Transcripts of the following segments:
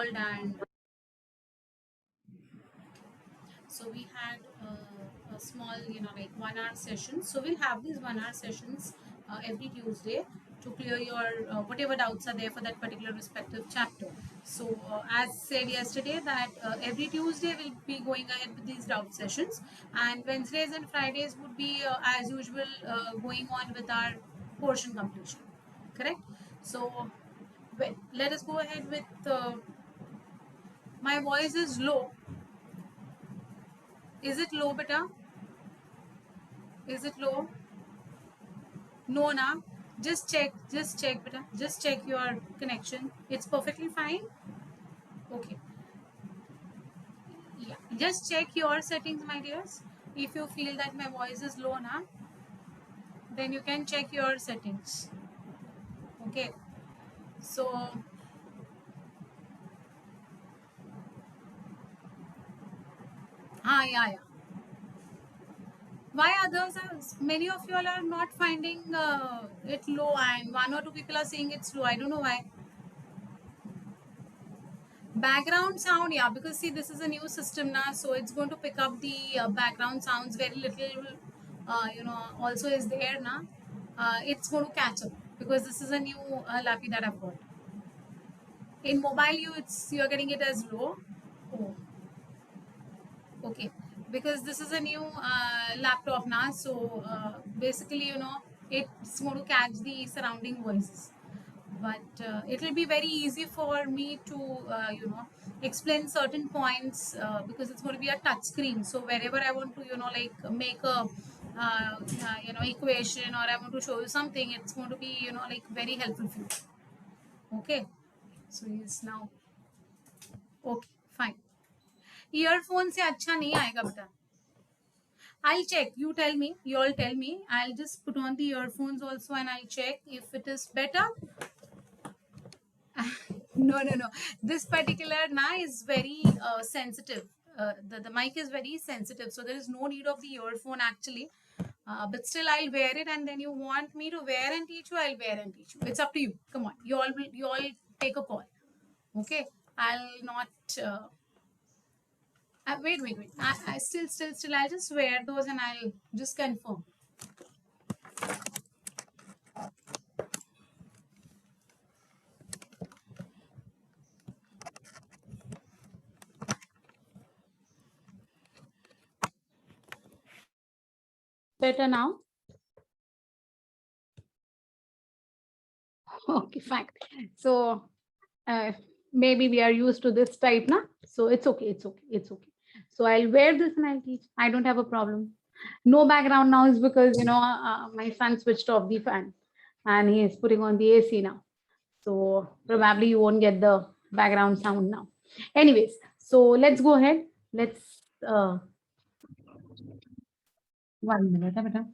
involved, and so we had a small, like 1 hour session. So we'll have these 1 hour sessions every Tuesday to clear your whatever doubts are there for that particular respective chapter. So as said yesterday, that every Tuesday we'll be going ahead with these doubt sessions, and Wednesdays and Fridays would be as usual going on with our portion completion. Correct? So let us go ahead with my voice is low. Is it low, beta? Is it low? No, na. Just check, beta. Just check your connection. It's perfectly fine. Okay. Yeah. Just check your settings, my dears. If you feel that my voice is low, na, then you can check your settings. Okay. So, yeah, yeah. Why others are, many of you all are not finding it low, and one or two people are saying it's low. I don't know why. Background sound, yeah, because see, this is a new system now, so it's going to pick up the background sounds. Very little also is there now. It's going to catch up because this is a new lappy that I've got. In mobile, you're getting it as low. Oh, okay, because this is a new laptop now, so basically, it's going to catch the surrounding voices. But it will be very easy for me to explain certain points because it's going to be a touch screen. So wherever I want to like make a equation, or I want to show you something, it's going to be like very helpful for you. Okay, so yes, now okay, fine. Earphone से अच्छा नहीं आएगा बेटा. I'll check. You tell me. You all tell me. I'll just put on the earphones also, and I'll check if it is better. No. This particular na is very sensitive. The mic is very sensitive, so there is no need of the earphone actually. But still, I'll wear it, and then you want me to wear and teach you, I'll wear and teach you. It's up to you. Come on, you all take a call. Okay, I'll not. Wait. I still. I'll just wear those, and I'll just confirm. Better now? Okay, fine. So maybe we are used to this type, na? So it's okay. So I'll wear this and I'll teach. I don't have a problem. No background now is because my son switched off the fan and he is putting on the AC now. So probably you won't get the background sound now. Anyways, so let's go ahead. Let's 1 minute, beta.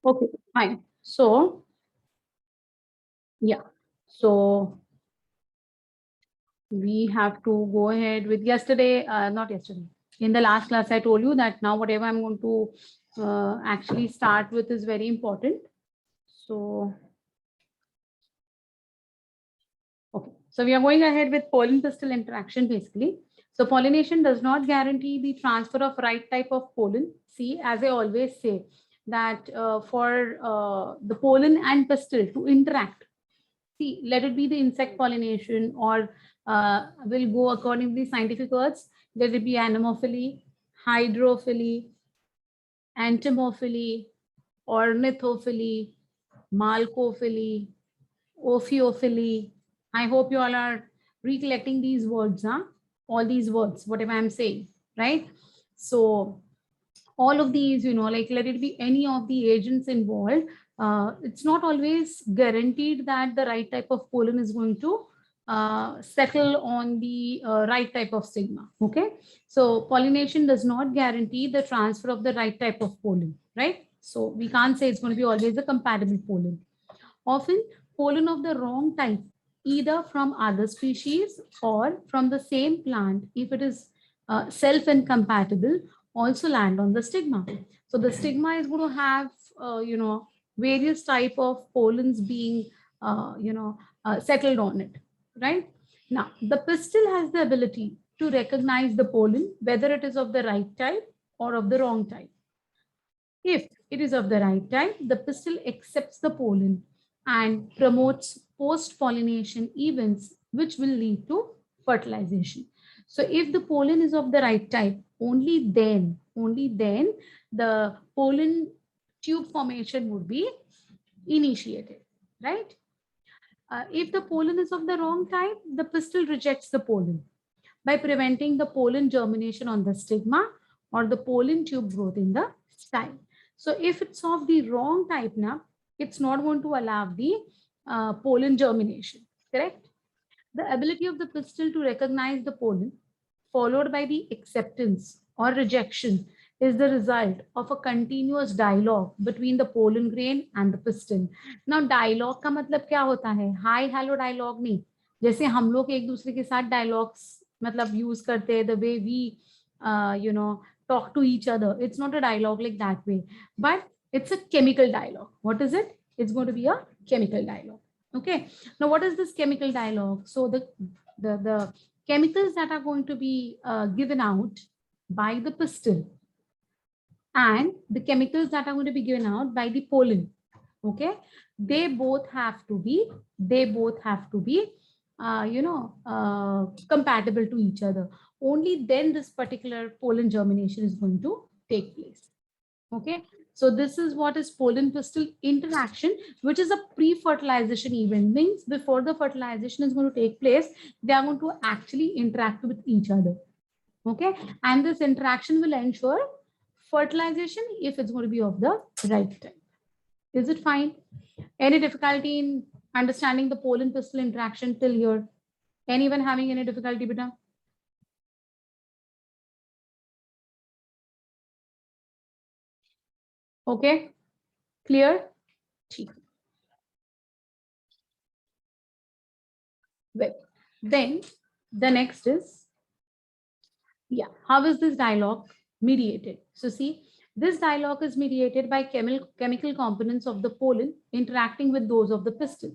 Okay, fine. So Yeah. So we have to go ahead with yesterday, not yesterday. In the last class, I told you that now whatever I'm going to actually start with is very important. So, okay. So we are going ahead with pollen pistil interaction basically. So pollination does not guarantee the transfer of right type of pollen. See, as I always say, that for the pollen and pistil to interact, see, let it be the insect pollination or will go according to the scientific words. Let it be anemophily, hydrophily, entomophily, ornithophily, malcophily, ophiophily. I hope you all are recollecting these words, huh? All these words, whatever I'm saying, right? So all of these, like let it be any of the agents involved, it's not always guaranteed that the right type of pollen is going to settle on the right type of stigma. Okay, so pollination does not guarantee the transfer of the right type of pollen, right? So we can't say it's going to be always a compatible pollen. Often pollen of the wrong type, either from other species or from the same plant, if it is self-incompatible, also land on the stigma. So the stigma is going to have, various type of pollens being, settled on it, right? Now, the pistil has the ability to recognize the pollen, whether it is of the right type or of the wrong type. If it is of the right type, the pistil accepts the pollen and promotes post-pollination events which will lead to fertilization. So if the pollen is of the right type, only then the pollen tube formation would be initiated, right? If the pollen is of the wrong type, the pistil rejects the pollen by preventing the pollen germination on the stigma or the pollen tube growth in the style. So if it's of the wrong type now, it's not going to allow the pollen germination, correct? The ability of the pistil to recognize the pollen followed by the acceptance or rejection is the result of a continuous dialogue between the pollen grain and the pistil. Now dialogue का मतलब क्या होता है? Hi hello dialogue नहीं, जैसे हम लोग एक दूसरे के साथ dialogues मतलब use करते हैं, the way we talk to each other. It's not a dialogue like that way, but it's a chemical dialogue. What is it? It's going to be a chemical dialogue. Okay. Now, what is this chemical dialogue? So the chemicals that are going to be given out by the pistil and the chemicals that are going to be given out by the pollen, okay, they both have to be compatible to each other. Only then this particular pollen germination is going to take place. Okay, so this is what is pollen pistil interaction, which is a pre-fertilization event. Means before the fertilization is going to take place, they are going to actually interact with each other. Okay, and this interaction will ensure fertilization if it's going to be of the right type. Is it fine? Any difficulty in understanding the pollen pistil interaction till here? Anyone having any difficulty, beta? Okay, clear? Well, then the next is, yeah, how is this dialogue mediated? So see, this dialogue is mediated by chemical components of the pollen interacting with those of the pistil.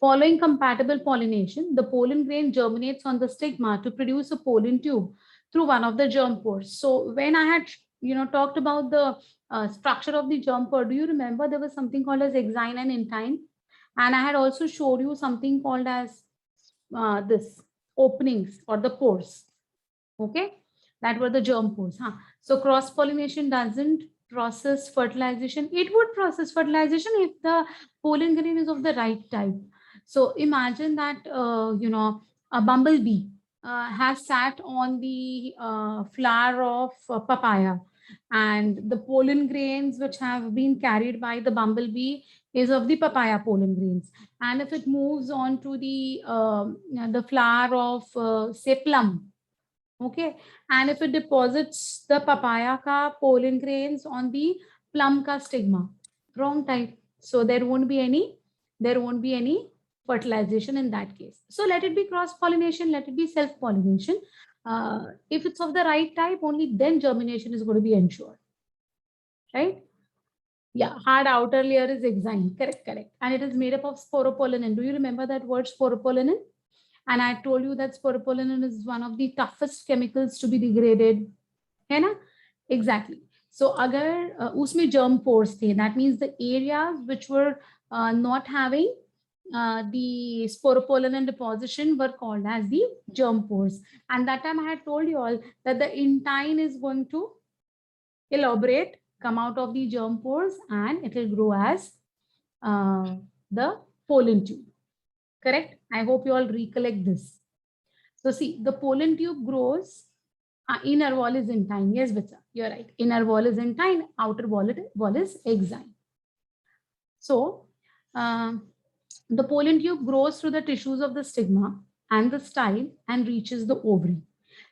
Following compatible pollination, the pollen grain germinates on the stigma to produce a pollen tube through one of the germ pores. So when I had talked about the structure of the germ pore, do you remember there was something called as exine and intine? And I had also showed you something called as this openings or the pores. Okay, that were the germ pores. Huh? So cross pollination doesn't process fertilization. It would process fertilization if the pollen grain is of the right type. So imagine that a bumblebee has sat on the flower of papaya, and the pollen grains which have been carried by the bumblebee is of the papaya pollen grains. And if it moves on to the flower of say plum, okay, and if it deposits the papaya ka pollen grains on the plum ka stigma, wrong type, so there won't be any fertilization in that case. So let it be cross pollination, let it be self pollination. If it's of the right type, only then germination is going to be ensured, right? Yeah, hard outer layer is exine. Correct, correct. And it is made up of sporopollenin. Do you remember that word sporopollenin? And I told you that sporopollenin is one of the toughest chemicals to be degraded. है ना? Exactly. So अगर उसमें germ pores थे, that means the areas which were not having the sporopollenin deposition were called as the germ pores. And that time I had told you all that the intine is going to elaborate, come out of the germ pores, and it will grow as the pollen tube. Correct? I hope you all recollect this. So see, the pollen tube grows. Inner wall is intine. Yes, Bacha, you're right. Inner wall is intine, outer wall is exine. So the pollen tube grows through the tissues of the stigma and the style and reaches the ovary.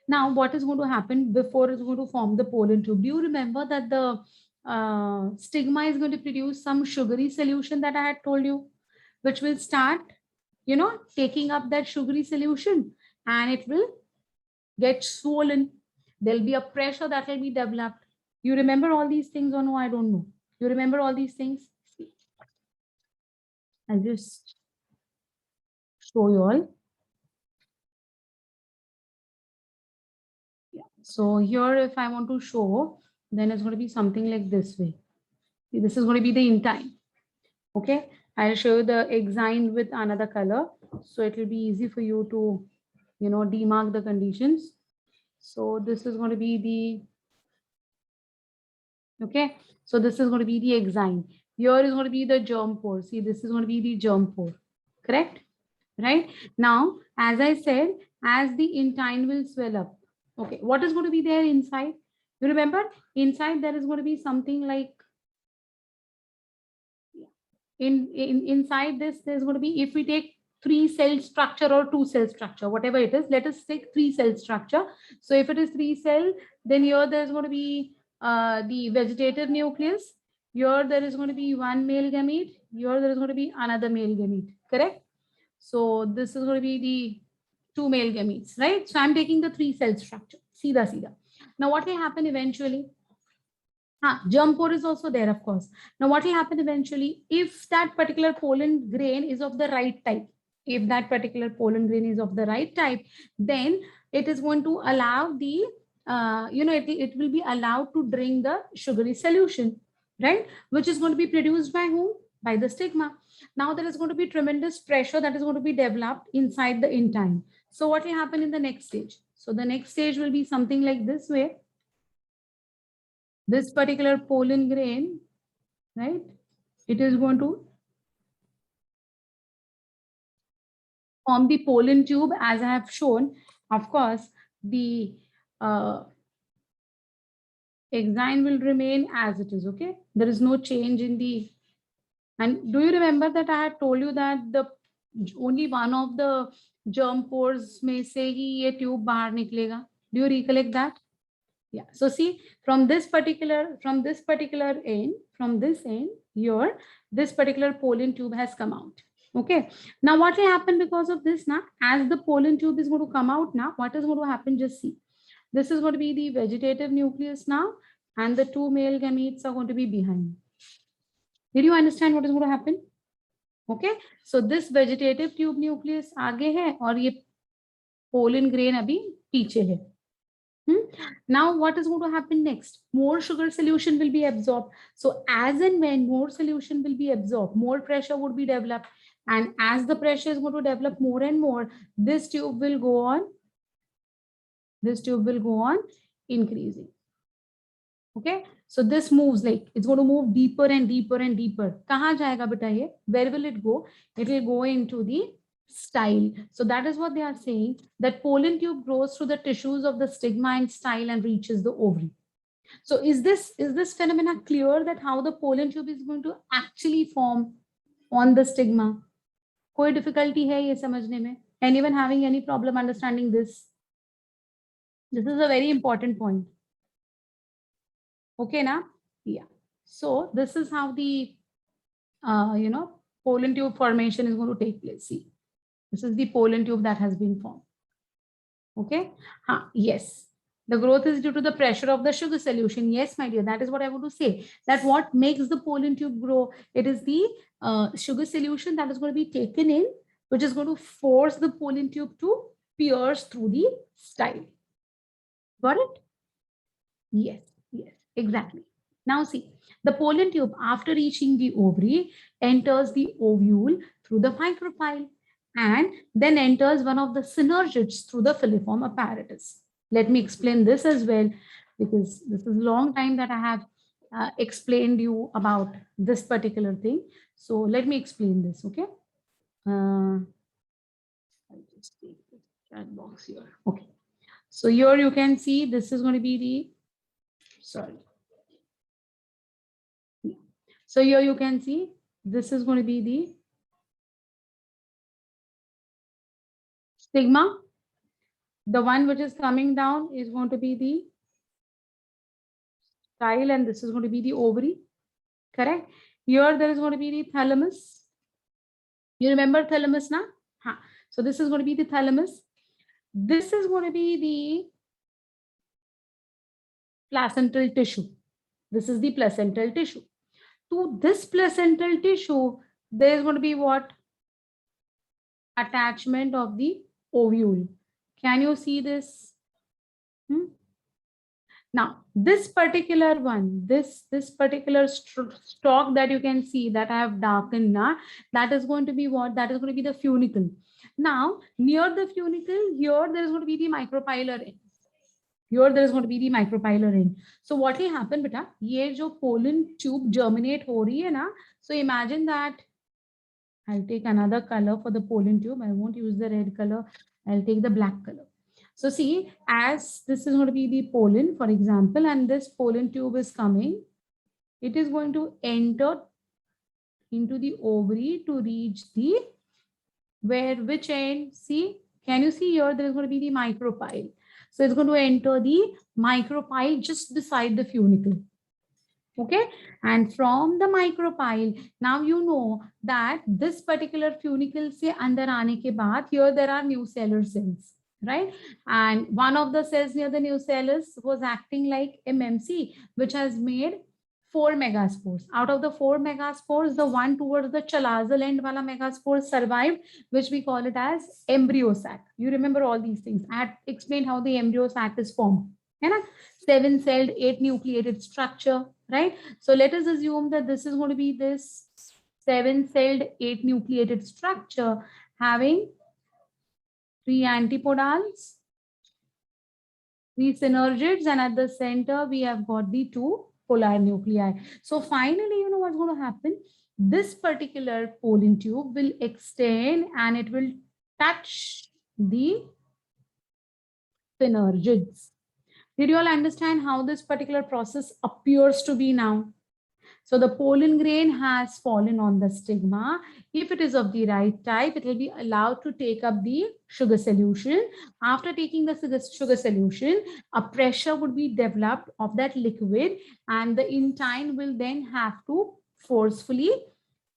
Now, what is going to happen before it's going to form the pollen tube? Do you remember that the stigma is going to produce some sugary solution that I had told you, which will start, you know, taking up that sugary solution, and it will get swollen. There'll be a pressure that will be developed. You remember all these things or no? I don't know. You remember all these things? I'll just show you all. Yeah. So here, if I want to show, then it's going to be something like this way. See, this is going to be the intine. Okay. I'll show you the exine with another color. So it will be easy for you to, you know, demark the conditions. So this is going to be the, okay. So this is going to be the exine. Here is going to be the germ pore. See, this is going to be the germ pore. Correct? Right? Now, as I said, as the intine will swell up. Okay. What is going to be there inside? You remember? Inside there is going to be something like, inside this, there's going to be, if we take 3-cell structure or 2-cell structure, whatever it is, let us take 3-cell structure. So if it is 3-cell, then here there's going to be the vegetative nucleus. Here there is going to be one male gamete. Here there is going to be another male gamete. Correct? So this is going to be the 2 male gametes, right? So I'm taking the 3-cell structure. Seedha. Now what will happen eventually? Germ pore is also there, of course. Now, what will happen eventually if that particular pollen grain is of the right type? If that particular pollen grain is of the right type, then it is going to allow the, it will be allowed to drink the sugary solution, right? Which is going to be produced by whom? By the stigma. Now, there is going to be tremendous pressure that is going to be developed inside the intine. So, what will happen in the next stage? So, the next stage will be something like this way. This particular pollen grain, right? It is going to form the pollen tube as I have shown. Of course, the exine will remain as it is, okay? There is no change in the, and do you remember that I had told you that the only one of the germ pores में से ही ये tube बाहर निकलेगा? Do you recollect that? Yeah. So see, from this particular end, here, this particular pollen tube has come out. Okay. Now what will happen because of this now? As the pollen tube is going to come out now, what is going to happen? Just see. This is going to be the vegetative nucleus now, and the 2 male gametes are going to be behind. Did you understand what is going to happen? Okay. So this vegetative tube nucleus आगे है और ये pollen grain अभी पीछे है. Now, what is going to happen next? More sugar solution will be absorbed. So, as and when more solution will be absorbed, more pressure would be developed. And as the pressure is going to develop more and more, this tube will go on. This tube will go on increasing. Okay. So, this moves like it's going to move deeper and deeper and deeper. Kahan jayega beta ye? Where will it go? It will go into the style. So that is what they are saying, that pollen tube grows through the tissues of the stigma and style and reaches the ovary. So is this phenomena clear, that how the pollen tube is going to actually form on the stigma? Koi difficulty hai ye samajhne mein? Anyone having any problem understanding this? This is a very important point. Okay, na? Yeah. So this is how the pollen tube formation is going to take place. See, this is the pollen tube that has been formed. Okay. Yes. The growth is due to the pressure of the sugar solution. Yes, my dear, that is what I want to say. That what makes the pollen tube grow? It is the sugar solution that is going to be taken in, which is going to force the pollen tube to pierce through the style. Got it? Yes, yes, exactly. Now see, the pollen tube after reaching the ovary enters the ovule through the micropyle and then enters one of the synergids through the filiform apparatus. Let me explain this as well, because this is a long time that I have explained you about this particular thing. So let me explain this, okay? I'll just take the chat box here. Okay. So here you can see this is going to be the, sorry. So here you can see this is going to be the stigma. The one which is coming down is going to be the style, and this is going to be the ovary. Correct? Here there is going to be the thalamus. You remember thalamus now? So this is going to be the thalamus. This is going to be the placental tissue. This is the placental tissue. To this placental tissue, there is going to be what? Attachment of the ovule. Can you see this? Now, this particular one, this particular stalk that you can see that I have darkened now, that is going to be what? That is going to be the funicle. Now, near the funicle, here there is going to be the micropylar end. Here there is going to be the micropylar end. So what will happen, beta? ये जो pollen tube germinate हो रही है ना? So imagine that. I'll take another color for the pollen tube. I won't use the red color. I'll take the black color. So see, as this is going to be the pollen, for example, and this pollen tube is coming, it is going to enter into the ovary to reach the, which end? See, can you see here? There is going to be the micropyle. So it's going to enter the micropyle just beside the funicle. Okay, and from the micropyle, now you know that this particular funicle se andar aane ke baad, here there are nucellar cells, right? And one of the cells near the nucellus was acting like MMC, which has made 4 megaspores. Out of the 4 megaspores, the one towards the chalazal end wala megaspore survived, which we call it as embryo sac. You remember all these things. I had explained how the embryo sac is formed. 7-celled, 8-nucleated structure, right? So let us assume that this is going to be this 7-celled, 8-nucleated structure having 3 antipodals, 3 synergids, and at the center we have got the 2 polar nuclei. So finally, you know what's going to happen? This particular pollen tube will extend and it will touch the synergids. Did you all understand how this particular process appears to be now? So the pollen grain has fallen on the stigma. If it is of the right type, it will be allowed to take up the sugar solution. After taking the sugar solution, a pressure would be developed of that liquid, and the intine will then have to forcefully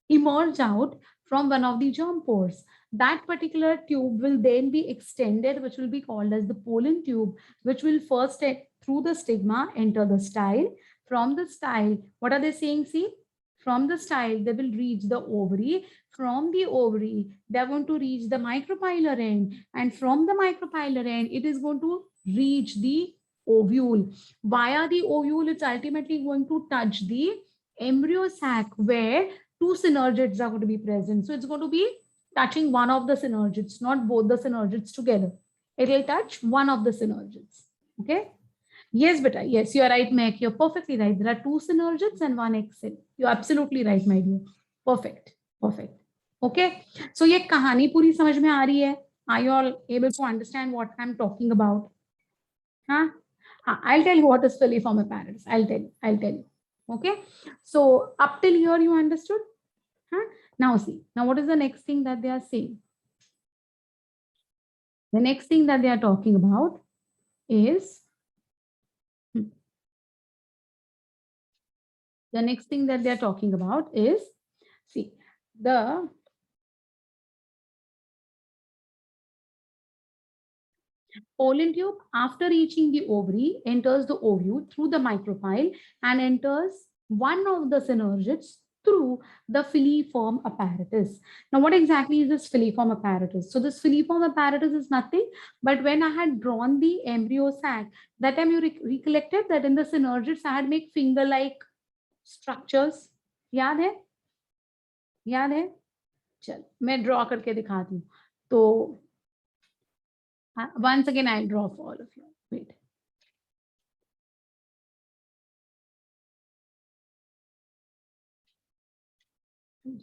emerge out from one of the germ pores. That particular tube will then be extended, which will be called as the pollen tube, which will first through the stigma enter the style. From the style, what are they saying? See, from the style, they will reach the ovary. From the ovary, they are going to reach the micropylar end. And from the micropylar end, it is going to reach the ovule. Via the ovule, it's ultimately going to touch the embryo sac where 2 synergids are going to be present. So it's going to be touching one of the synergids, not both the synergids together. It will touch one of the synergids. Okay. Yes, beta. Yes, you are right, Meg. You're perfectly right. There are 2 synergids and 1 X cell. You're absolutely right, my dear. Perfect. Perfect. Okay. So ये कहानी पूरी समझ में आ रही है? Are you all able to understand what I'm talking about? Huh? I'll tell you what is filiform apparatus. I'll tell you. Okay. So up till here you understood? Huh? Now see. Now what is the next thing that they are saying? The next thing that they are talking about is see, the pollen tube, after reaching the ovary, enters the ovule through the micropyle and enters one of the synergids through the filiform apparatus. Now, what exactly is this filiform apparatus? So this filiform apparatus is nothing but when I had drawn the embryo sac, that time you recollected that in the synergids I had made finger-like structures. याद है? याद है? चल, मैं draw करके दिखाती हूँ. तो once again, I'll draw for all of you. Wait.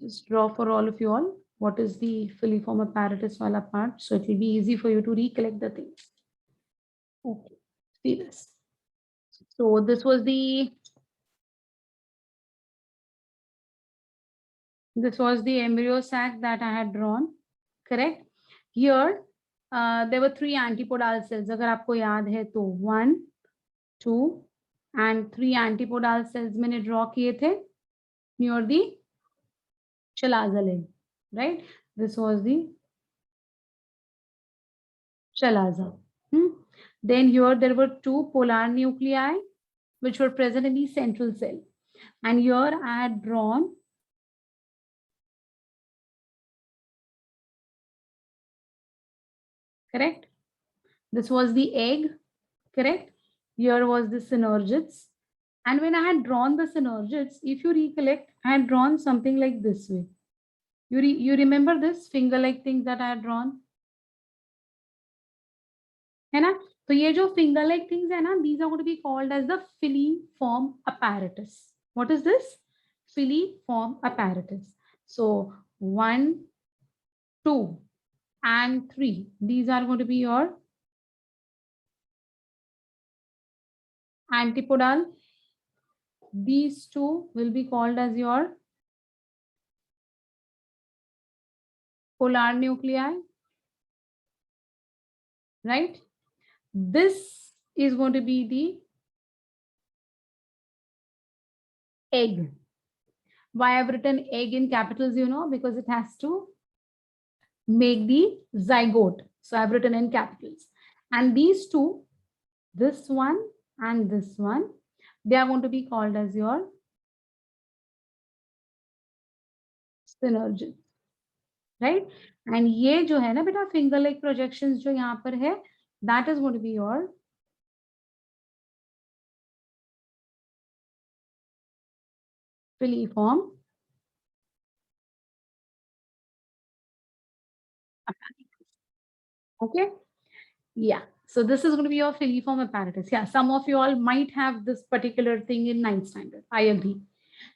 Just draw for all of you all. What is the filiform apparatus wala part? So it will be easy for you to recollect the things. Okay, see this. So this was the embryo sac that I had drawn, correct? Here, there were 3 antipodal cells. अगर आपको याद है तो 1, 2 and 3 antipodal cells मैंने draw किए थे near the chalaza, right? This was the chalaza. Then here there were 2 polar nuclei which were present in the central cell. And here I had drawn correct? This was the egg, correct? Here was the synergids. And when I had drawn the synergids, if you recollect, I had drawn something like this way. You remember this finger-like things that I had drawn? है ना? तो ये जो finger-like things है ना, these are going to be called as the filiform apparatus. What is this? Filiform apparatus. So 1, 2, and 3. These are going to be your antipodal. These 2 will be called as your polar nuclei, right? This is going to be the egg. Why I've written egg in capitals, you know, because it has to make the zygote. So I've written in capitals. And these 2, this one and this one, they are going to be called as your synergids, right? And ये जो है ना बेटा finger-like projections जो यहाँ पर है, that is going to be your filiform apparatus. Okay, yeah. So this is going to be your filiform apparatus. Yeah, some of you all might have this particular thing in 9th standard. I agree.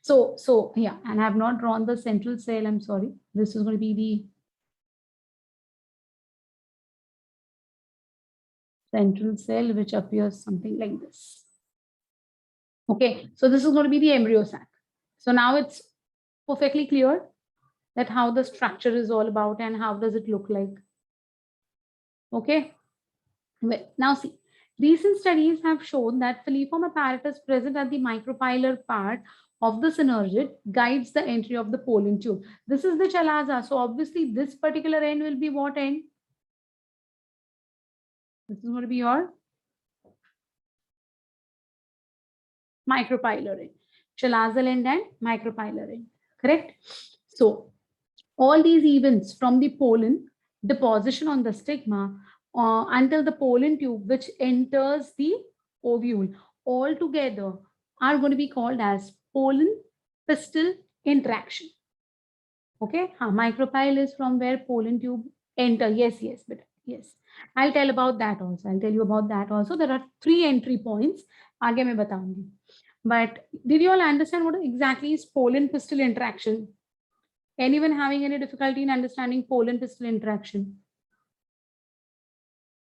So yeah, and I have not drawn the central cell. I'm sorry. This is going to be the central cell, which appears something like this. Okay, so this is going to be the embryo sac. So now it's perfectly clear that how the structure is all about and how does it look like. Okay, well, now see, recent studies have shown that filiform apparatus present at the micropylar part of the synergid guides the entry of the pollen tube. This is the chalaza. So obviously this particular end will be what end? This is going to be your micropylar end. Chalazal end and micropylar end, correct? So all these events from the pollen deposition on the stigma until the pollen tube which enters the ovule all together are going to be called as pollen pistil interaction. Okay, micropyle is from where pollen tube enter. Yes, but yes, I'll tell about that also. I'll tell you about that also. There are 3 entry points. आगे मैं बताऊंगी. But did you all understand what exactly is pollen pistil interaction? Anyone having any difficulty in understanding pollen pistil interaction?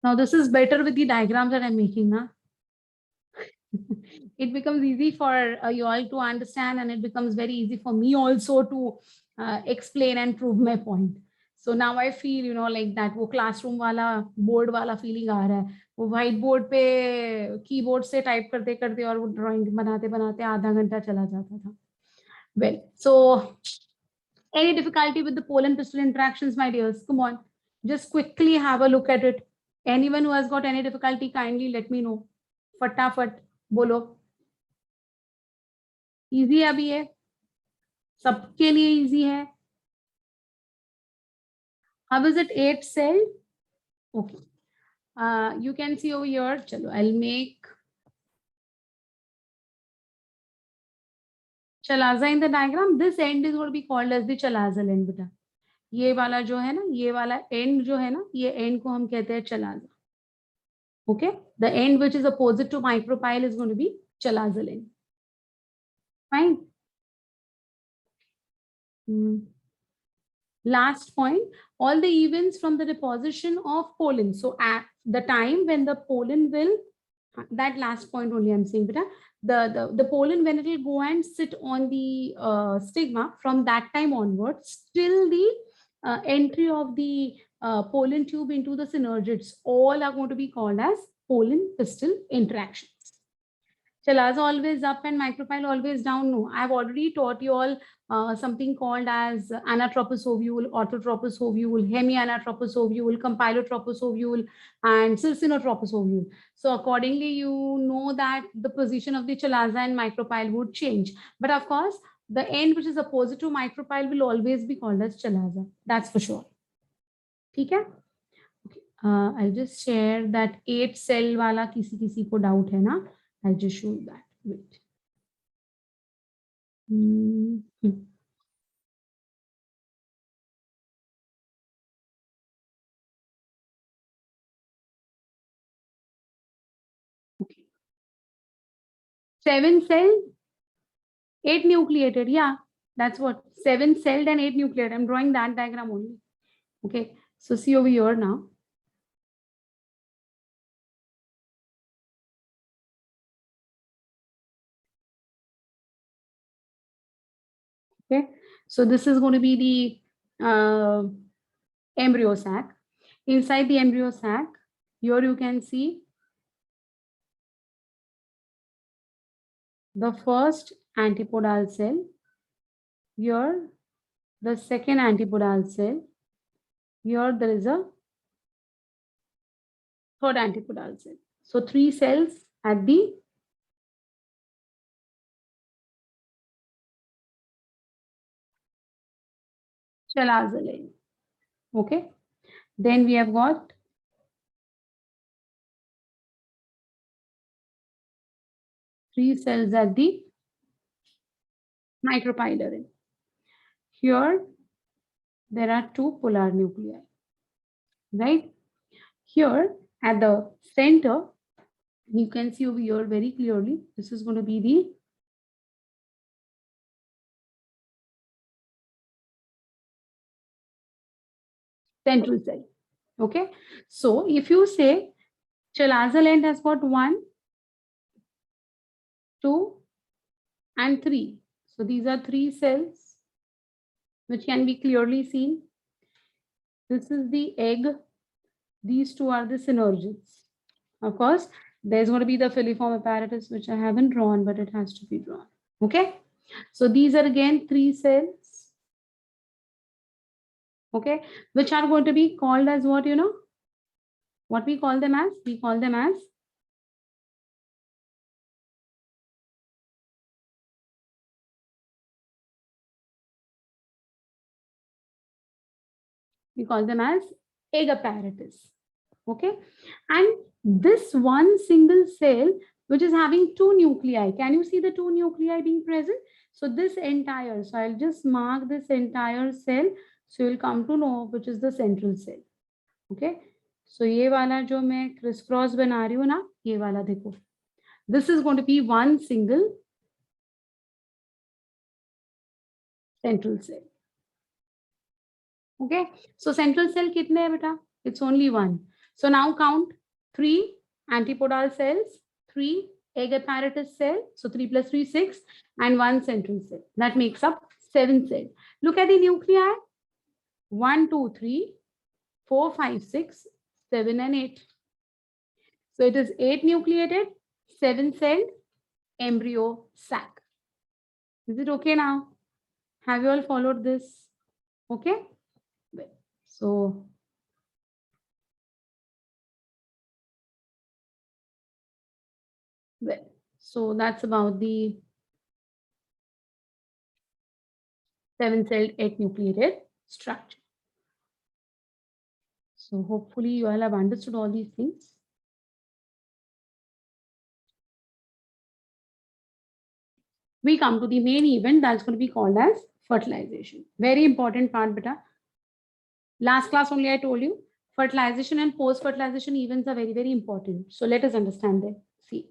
Now this is better with the diagrams that I'm making now. It becomes easy for you all to understand, and it becomes very easy for me also to explain and prove my point. So now I feel, you know, like that वो classroom वाला board वाला feeling आ रहा है. वो white board पे keyboard से type करते करते और वो drawing बनाते बनाते आधा घंटा चला जाता था. Well, so Any difficulty with the pole and pistil interactions, my dears? Come on, just quickly have a look at it. Anyone who has got any difficulty, kindly let me know. फटाफट बोलो. Easy है अभी ये, सबके लिए easy है. How is it 8 cell? Okay. You can see over here. Chalo, I'll make chalaza in the diagram. This end is going to be called as the chalaza end, beta. ये वाला जो है ना, ये वाला end जो है ना, ये end को हम कहते हैं chalaza. Okay, the end which is opposite to micropyle is going to be chalaza end. Fine. Last point, all the events from the deposition of pollen. So at the time when the pollen will, that last point only I'm saying, beta, the pollen, when it will go and sit on the stigma, from that time onwards, till the entry of the pollen tube into the synergids, all are going to be called as pollen pistil interactions. Chalaza always up and micropyle always down. No, I've already taught you all something called as anatropous ovule, autotropous ovule, hemianatropous ovule, compilotropous ovule, and circinotropous ovule. So accordingly, you know that the position of the chalaza and micropyle would change. But of course, the end which is opposite to micropyle will always be called as chalaza. That's for sure. Okay? I'll just share that 8 cell wala kisi ko doubt hai na. I'll just show you that. Wait. Okay. 7 cell, 8 nucleated. Yeah, that's what 7 celled and 8 nucleated. I'm drawing that diagram only. Okay, so see over here now. Okay, so this is going to be the embryo sac. Inside the embryo sac, here you can see the first antipodal cell. Here, the second antipodal cell. Here there is a third antipodal cell. So 3 cells at the chalaza line. Okay. Then we have got three cells at the micropylar end. Here, there are 2 polar nuclei, right? Here at the center, you can see over here very clearly, this is going to be the central cell. Okay, so if you say chalaza end has got 1, 2, and 3. So these are 3 cells which can be clearly seen. This is the egg. These 2 are the synergids. Of course, there's going to be the filiform apparatus, which I haven't drawn, but it has to be drawn. Okay, so these are again 3 cells. Okay, which are going to be called as what, you know? What we call them as? We call them as egg apparatus. Okay, and this one single cell which is having 2 nuclei, can you see the 2 nuclei being present? So this entire, so I'll just mark this entire cell, so you'll come to know which is the central cell. Okay, so ये वाला जो मैं crisscross बना रही हूँ ना, ये वाला देखो, this is going to be one single central cell. Okay, so central cell कितने है बेटा? It's only 1. So now count 3 antipodal cells, 3 egg apparatus cell, so 3 plus 3, 6, and 1 central cell. That makes up 7 cells. Look at the nuclei. 1, 2, 3, 4, 5, 6, 7, and 8. So it is 8 nucleated, 7 celled embryo sac. Is it okay now? Have you all followed this? Okay. So that's about the 7-celled 8-nucleated structure. So hopefully you all have understood all these things. We come to the main event that's going to be called as fertilization. Very important part, beta. Last class only I told you, fertilization and post-fertilization events are very, very important. So let us understand them. See,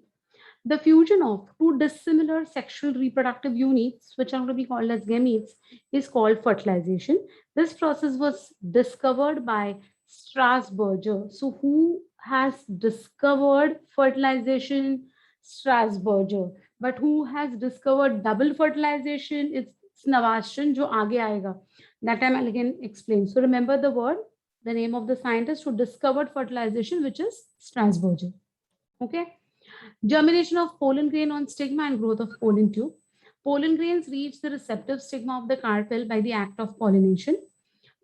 the fusion of two dissimilar sexual reproductive units, which are going to be called as gametes, is called fertilization. This process was discovered by Strasburger. So who has discovered fertilization? Strasburger. But who has discovered double fertilization? It's Navashan, jo aage aayega. That time I'll again explain. So remember the word, the name of the scientist who discovered fertilization, which is Strasburger. Okay. Germination of pollen grain on stigma and growth of pollen tube. Pollen grains reach the receptive stigma of the carpel by the act of pollination.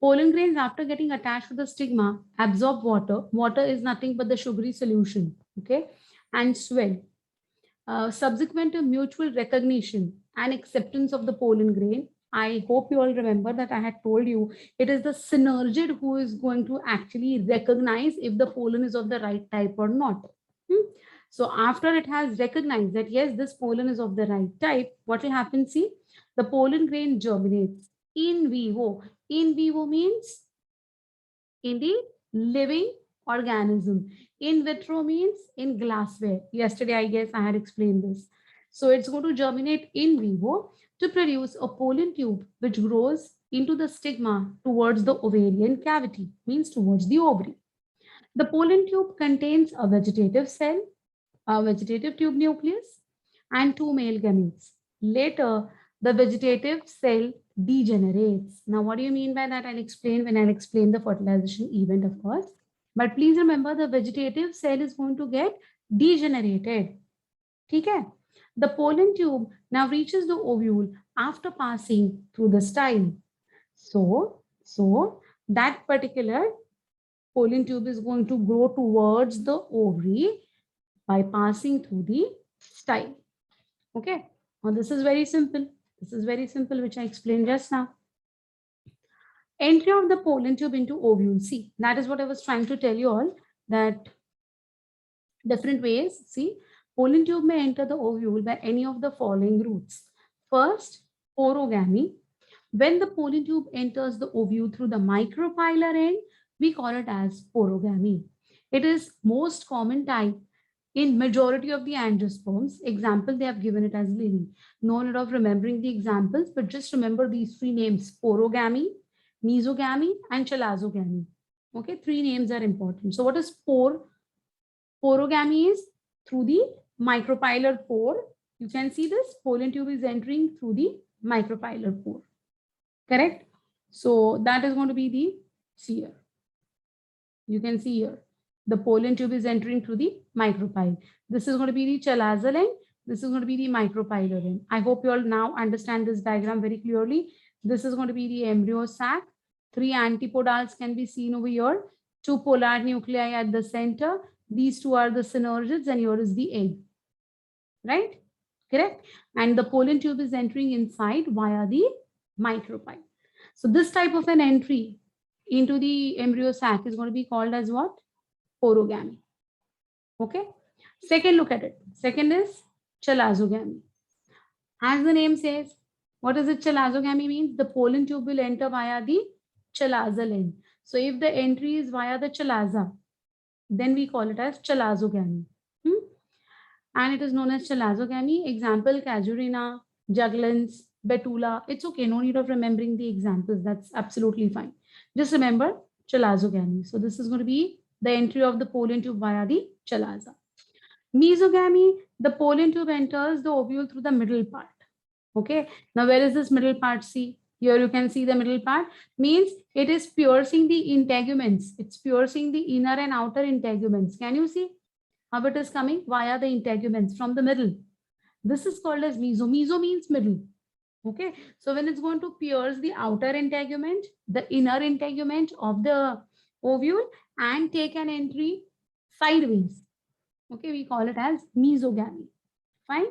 Pollen grains, after getting attached to the stigma, absorb water. Water is nothing but the sugary solution, okay, and swell. Subsequent to mutual recognition and acceptance of the pollen grain, I hope you all remember that I had told you it is the synergid who is going to actually recognize if the pollen is of the right type or not. So after it has recognized that yes, this pollen is of the right type, what will happen? See, the pollen grain germinates in vivo. In vivo means in the living organism. In vitro means in glassware. Yesterday, I guess I had explained this. So it's going to germinate in vivo to produce a pollen tube which grows into the stigma towards the ovarian cavity, means towards the ovary. The pollen tube contains a vegetative cell, a vegetative tube nucleus, and 2 male gametes. Later, the vegetative cell degenerates. Now, what do you mean by that? I'll explain when I'll explain the fertilization event, of course. But please remember, the vegetative cell is going to get degenerated. Okay? The pollen tube now reaches the ovule after passing through the style. So that particular pollen tube is going to grow towards the ovary by passing through the style. Okay. Now this is very simple. This is very simple, which I explained just now. Entry of the pollen tube into ovule. See, that is what I was trying to tell you all, that different ways. See, pollen tube may enter the ovule by any of the following routes. First, porogamy. When the pollen tube enters the ovule through the micropylar end, we call it as porogamy. It is most common type in majority of the angiosperms. Example, they have given it as lily. No need of remembering the examples, but just remember these 3 names: porogamy, mesogamy, and chalazogamy. Okay, 3 names are important. So what is porogamy? Is through the micropylar pore. You can see this pollen tube is entering through the micropylar pore. Correct? So that is going to be the here. You can see here. The pollen tube is entering through the micropyle. This is going to be the chalazal end. This is going to be the micropylar end. I hope you all now understand this diagram very clearly. This is going to be the embryo sac. 3 antipodals can be seen over here. 2 polar nuclei at the center. These 2 are the synergids, and here is the egg. Right? Correct? And the pollen tube is entering inside via the micropyle. So this type of an entry into the embryo sac is going to be called as what? Porogamy. Okay. Second, look at it. Second is chalazogamy. As the name says, what is it? Chalazogamy means the pollen tube will enter via the chalazal end. So if the entry is via the chalaza, then we call it as chalazogamy. And it is known as chalazogamy. Example, Casuarina, Juglans, Betula. It's okay. No need of remembering the examples. That's absolutely fine. Just remember chalazogamy. So this is going to be the entry of the pollen tube via the chalaza. Mesogamy, the pollen tube enters the ovule through the middle part. Okay. Now, where is this middle part? See, here you can see the middle part. Means it is piercing the integuments. It's piercing the inner and outer integuments. Can you see how it is coming? Via the integuments from the middle. This is called as meso. Meso means middle. Okay, so when it's going to pierce the outer integument, the inner integument of the ovule and take an entry sideways. Okay, we call it as mesogamy. Fine.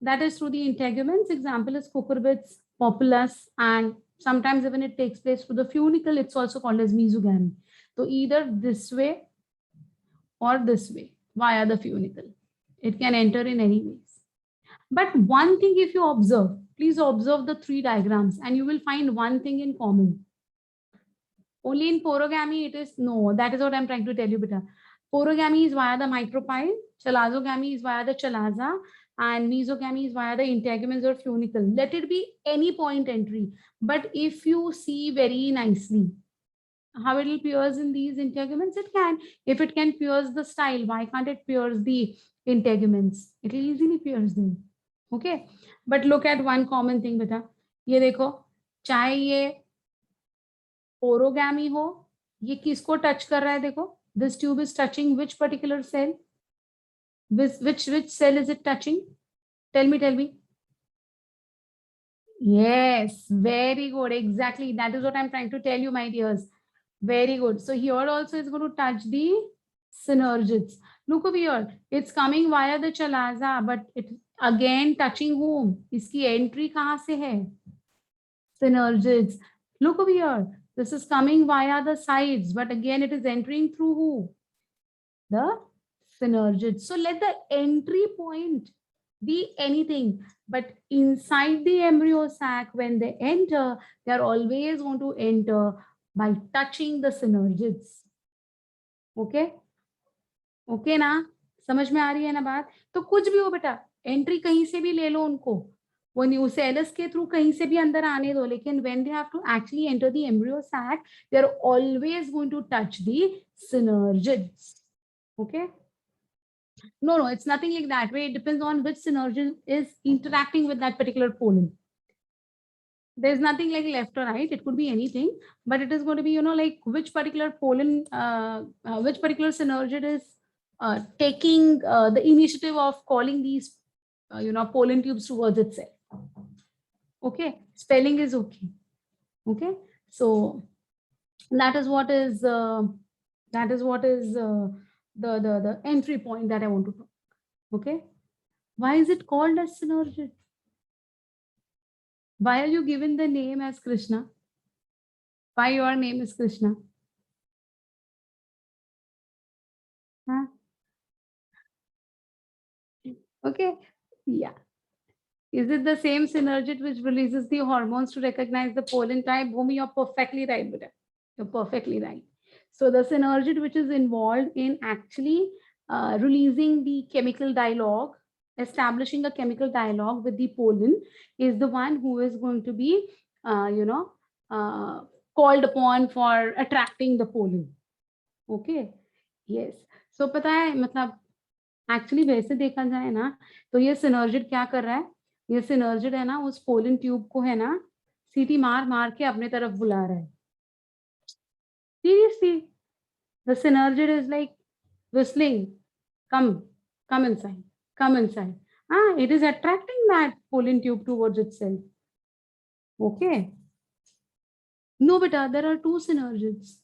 That is through the integuments. Example is cucurbits, populus, and sometimes even it takes place through the funicle. It's also called as mesogamy. So either this way or this way via the funicle. It can enter in any ways. But one thing, if you observe, please observe the three diagrams and you will find one thing in common. Only in porogamy it is, no, that is what I'm trying to tell you, beta. Porogamy is via the micropyle, chalazogamy is via the chalaza, and mesogamy is via the integuments or funicle. Let it be any point entry. But if you see very nicely how it will pierce in these integuments, it can. If it can pierce the style, why can't it pierce the integuments? It will easily pierce them. Okay. But look at one common thing, beta. ये देखो, चाहे ये orogamy हो, ये किसको touch कर रहा है? देखो, this tube is touching which particular cell? Which cell is it touching? Tell me. Yes, very good. Exactly. That is what I'm trying to tell you, my dears. Very good. So here also is going to touch the synergids. Look over here. It's coming via the chalaza, but it again touching whom? इसकी entry कहाँ से है? Synergids. Look over here. This is coming via the sides, but again it is entering through who? The synergids. So let the entry point be anything, but inside the embryo sac, when they enter, they are always going to enter by touching the synergids. Okay? Okay ना? समझ में आ रही है ना बात? तो कुछ भी हो बेटा, एंट्री कहीं से भी ले लो उनको, वो न्यूसेलस के थ्रू कहीं से भी अंदर आने दो, लेकिन when they have to actually enter the embryo sac, they are always going to touch the synergids. Okay? No, it's nothing like that way. It depends on which synergid is interacting with that particular pollen. There's nothing like left or right. It could be anything, but it is going to be, like which particular pollen, which particular synergid is taking the initiative of calling these, pollen tubes towards itself. Okay, spelling is okay. Okay, so that is what is the entry point that I want to talk. Okay, why is it called as synergid? Why are you given the name as Krishna? Why your name is Krishna? Huh? Okay, yeah. Is it the same synergid which releases the hormones to recognize the pollen type? Bhumi, you're perfectly right, Buddha. You're perfectly right. So the synergid which is involved in actually releasing the chemical dialogue, establishing a chemical dialogue with the pollen, is the one who is going to be, called upon for attracting the pollen. Okay. Yes. So पता है, मतलब actually वैसे देखा जाए ना, तो ये synergid क्या कर रहा है? ये सिनर्जिड है ना, उस पोलन ट्यूब को है ना, सीटी मार मार के अपने तरफ बुला रहा है. Seriously, the synergid is like whistling, come inside, come inside. It is attracting that pollen tube towards itself. Okay. No, beta, there are two synergids.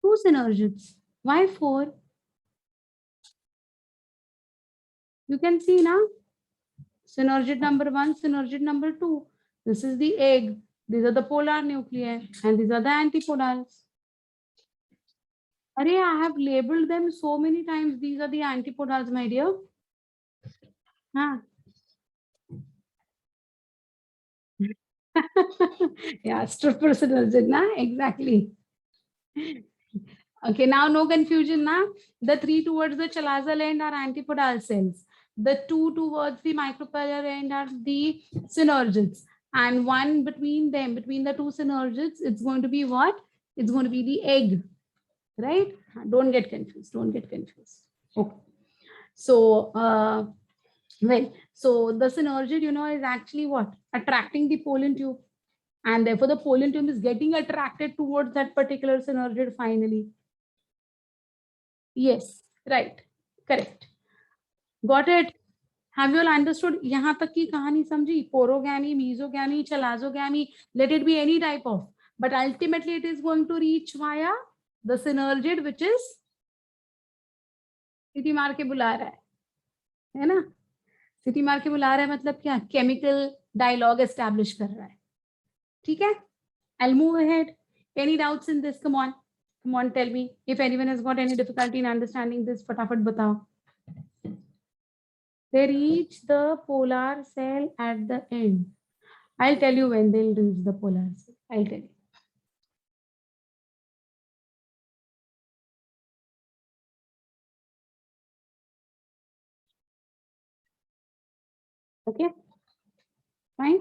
Two synergids. Why four? You can see now. Synergid number 1, synergid number 2. This is the egg. These are the polar nuclei and these are the antipodals. Arey, I have labeled them so many times. These are the antipodals, my dear. Yeah, stripper synergid, na? Exactly. Okay, now no confusion, na? The 3 towards the chalaza end are antipodal cells. The 2 towards the micropolar end are the synergids. And one between them, between the 2 synergids, it's going to be what? It's going to be the egg, right? Don't get confused. Don't get confused. Okay. So, so the synergid, is actually what? Attracting the pollen tube. And therefore, the pollen tube is getting attracted towards that particular synergid finally. Yes, right. Correct. Got it? Have you all understood? यहाँ तक की कहानी समझी? Porogamy, mesogamy, chalazogamy, let it be any type of, but ultimately it is going to reach via the synergid, which is city मार के बुला रहा है ना? सिटी मार के बुला रहा है मतलब क्या? केमिकल डायलॉग एस्टैब्लिश कर रहा है. ठीक है? I'll move ahead. Any doubts in this? Come on, tell me. If anyone has got any difficulty in understanding this, फटाफट बताओ. They reach the polar cell at the end. I'll tell you when they'll reach the polar cell. I'll tell you. Okay, fine.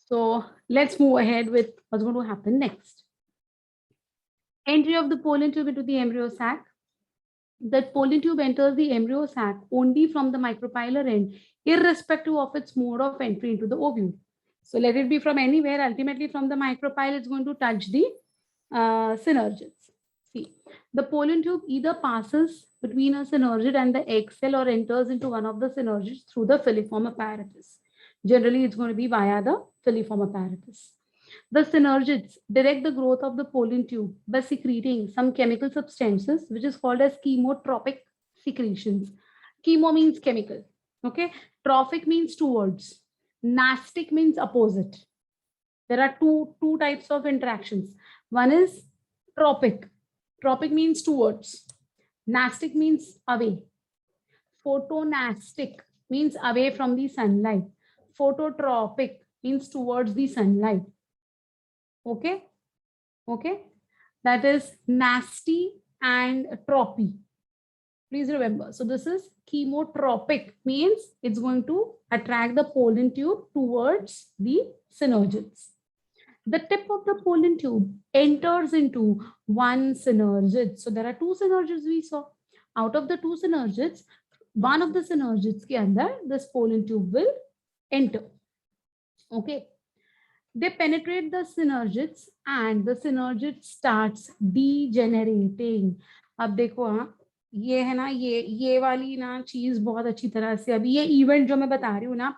So let's move ahead with what's going to happen next. Entry of the pollen tube into the embryo sac. That pollen tube enters the embryo sac only from the micropylar end, irrespective of its mode of entry into the ovule. So let it be from anywhere. Ultimately, from the micropyle, it's going to touch the synergids. See, the pollen tube either passes between a synergid and the egg cell or enters into one of the synergids through the filiform apparatus. Generally, it's going to be via the filiform apparatus. The synergids direct the growth of the pollen tube by secreting some chemical substances, which is called as chemotropic secretions. Chemo means chemical. Okay. Trophic means towards. Nastic means opposite. There are two types of interactions. One is tropic. Tropic means towards. Nastic means away. Photonastic means away from the sunlight. Phototropic means towards the sunlight. Okay. Okay. That is nasty and tropy. Please remember. So this is chemotropic, means it's going to attract the pollen tube towards the synergids. The tip of the pollen tube enters into one synergid. So there are two synergids we saw. Out of the two synergids, one of the synergids ke andar, this pollen tube will enter. Okay. They penetrate the synergids and the synergid starts degenerating. अब देखो हाँ, ये है ना, ये वाली ना चीज बहुत अच्छी तरह से, अभी ये इवेंट जो मैं बता रही हूँ ना,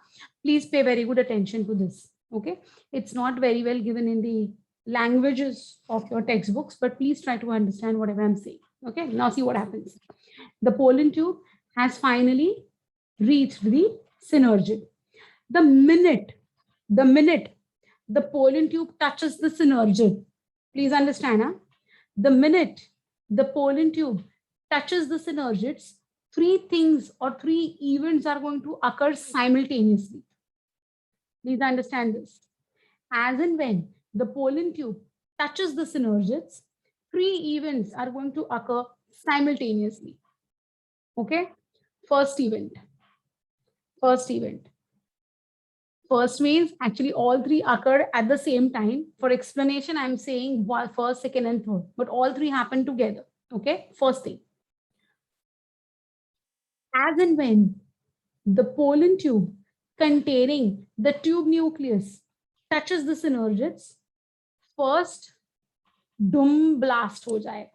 please pay very good attention to this. Okay, it's not very well given in the languages of your textbooks, but please try to understand whatever I'm saying. Okay, now see what happens. The pollen tube has finally reached the synergid. The minute the pollen tube touches the synergid, please understand, huh? The minute the pollen tube touches the synergids, three things or three events are going to occur simultaneously. Please understand this. As and when the pollen tube touches the synergids, three events are going to occur simultaneously. Okay? First event. First means actually all three occurred at the same time. For explanation, I'm saying first, second, and third, but all three happen together. Okay? First thing. As and when the pollen tube containing the tube nucleus touches the synergids, first doom blast ho jayega.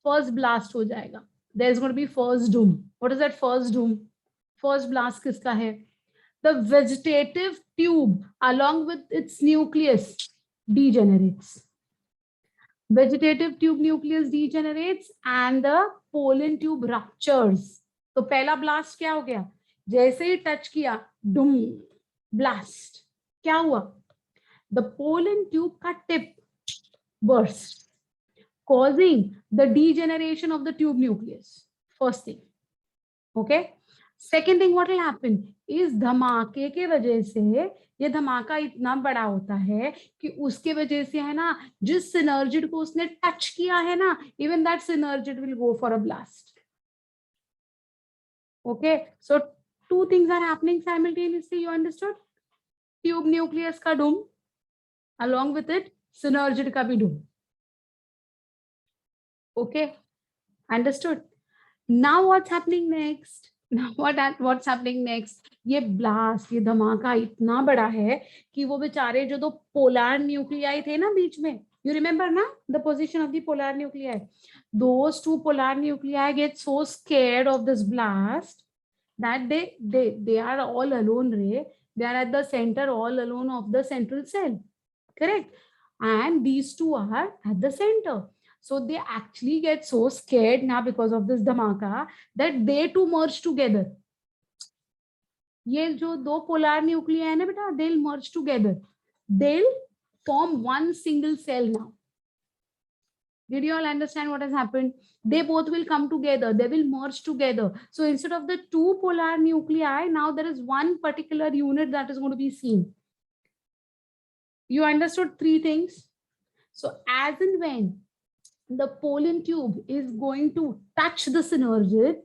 First blast ho jayega. There's going to be first doom. What is that first doom? First blast kiska hai? The vegetative tube along with its nucleus degenerates. Vegetative tube nucleus degenerates and the pollen tube ruptures. तो पहला blast क्या हो गया? जैसे ही touch किया, डुम blast, क्या हुआ? The pollen tube का tip burst, causing the degeneration of the tube nucleus. First thing. Okay. Second thing, what will happen is धमाके के वजह से, ये धमाका इतना बड़ा होता है कि उसके वजह से है ना, जिस synergid को उसने टच किया है ना, even that synergid will go for a blast. Okay. So two things are happening simultaneously. You understood? Tube nucleus ka doom, along with it synergid ka bhi doom. Okay, understood. Now what's happening next? Now what's happening next? ये blast, ये धमाका इतना बड़ा है कि वो बेचारे जो दो polar nuclei थे ना बीच में, you remember ना the position of the polar nuclei? Those two polar nuclei get so scared of this blast that they are all alone, Ray. They are at the center all alone of the central cell, correct? And these two are at the center. So they actually get so scared now because of this dhamaka that they two merge together. ये जो दो polar nuclei है ना बेटा, they'll merge together. They'll form one single cell now. Did you all understand what has happened? They both will come together. They will merge together. So instead of the two polar nuclei, now there is one particular unit that is going to be seen. You understood three things? So as and when the pollen tube is going to touch the synergid,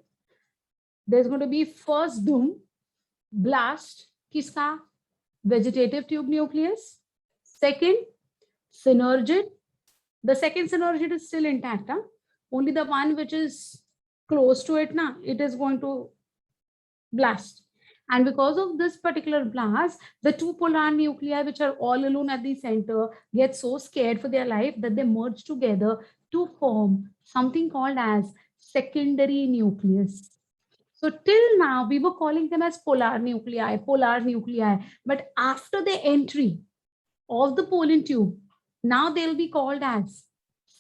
there's going to be first doom, blast, kiska? Vegetative tube nucleus. Second, synergid. The second synergid is still intact. Huh? Only the one which is close to it, now it is going to blast. And because of this particular blast, the two polar nuclei, which are all alone at the center, get so scared for their life that they merge together to form something called as secondary nucleus. So till now, we were calling them as polar nuclei. But after the entry of the pollen tube, now they'll be called as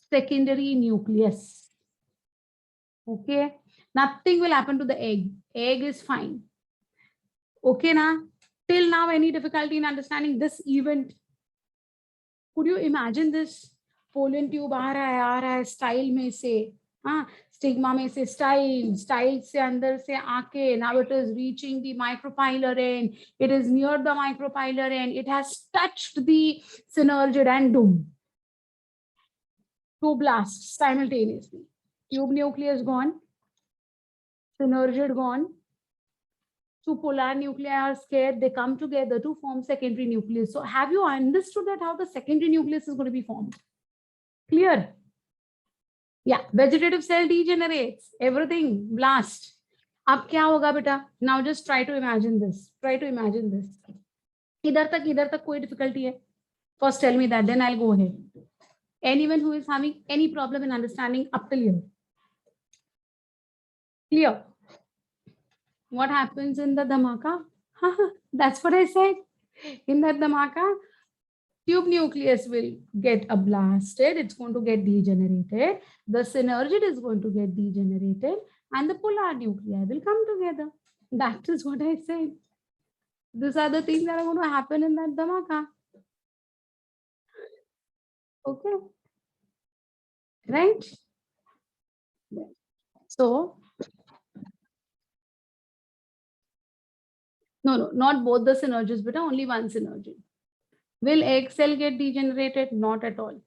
secondary nucleus. Okay, nothing will happen to the egg. Egg is fine. Okay, now, till now, any difficulty in understanding this event? Could you imagine this? Pollen tube आ रहा है style में से, हाँ, stigma में से style से अंदर से आके, now it is reaching the micropylar end. It is near the micropylar end. It has touched the synergid and doom. Two blasts simultaneously. Tube nucleus gone, synergid gone. Two polar nuclei are scared. They come together to form secondary nucleus. So have you understood that how the secondary nucleus is going to be formed? Clear? Yeah, vegetative cell degenerates, everything, blast. अब क्या होगा बेटा? Now just try to imagine this. Try to imagine this. इधर तक कोई difficulty है? First tell me that, then I'll go ahead. Anyone who is having any problem in understanding up till here? Clear? What happens in the dhamaka? That's what I said. In that dhamaka, tube nucleus will get blasted. It's going to get degenerated. The synergid is going to get degenerated, and the polar nuclei will come together. That is what I said. These are the things that are going to happen in that dhamaka. Okay. Right? So, no, not both the synergids, but only one synergid. Will egg cell get degenerated? Not at all.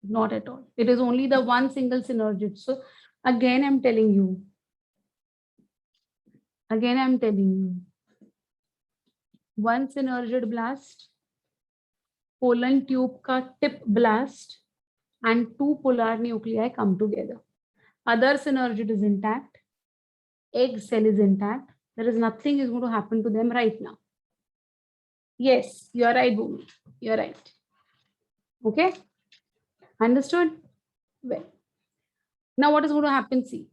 Not at all. It is only the one single synergid. So again, I'm telling you. One synergid blast, pollen tube ka tip blast, and two polar nuclei come together. Other synergid is intact. Egg cell is intact. There is nothing is going to happen to them right now. Yes, you are right, Bhumi. You are right. Okay? Understood? Well, now what is going to happen? See,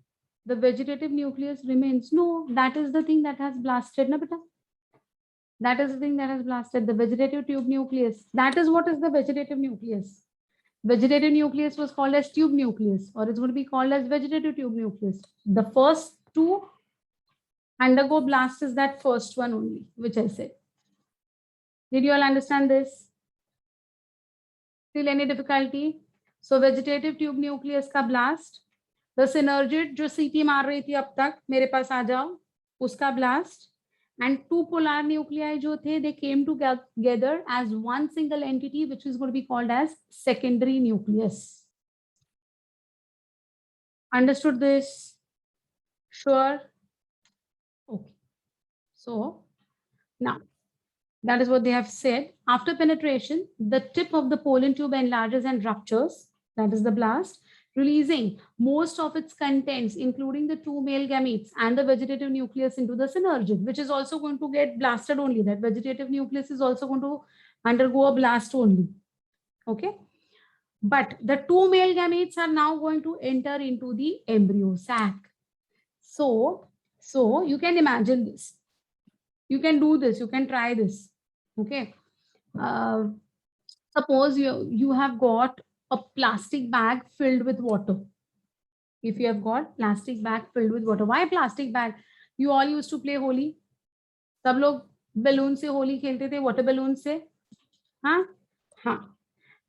the vegetative nucleus remains. No, that is the thing that has blasted, na beta? That is the thing that has blasted, the vegetative tube nucleus. That is what is the vegetative nucleus. Vegetative nucleus was called as tube nucleus, or it's going to be called as vegetative tube nucleus. The first two undergo blast is that first one only, which I said. Did you all understand this? Still any difficulty? So vegetative tube nucleus का blast, the synergid जो CT मार रही थी अब तक, मेरे पास आ जाओ, उसका blast, and two polar nuclei जो थे, they came together as one single entity, which is going to be called as secondary nucleus. Understood this? Sure? Okay. So now, that is what they have said. After penetration, the tip of the pollen tube enlarges and ruptures. That is the blast. releasing most of its contents, including the two male gametes and the vegetative nucleus into the synergid, which is also going to get blasted only. That vegetative nucleus is also going to undergo a blast only. Okay. But the two male gametes are now going to enter into the embryo sac. So you can imagine this. You can do this. You can try this. Okay. Suppose you have got a plastic bag filled with water. If you have got plastic bag filled with water, why plastic bag? You all used to play Holi. सब लोग balloon से होली खेलते थे, water balloon से. हाँ हाँ.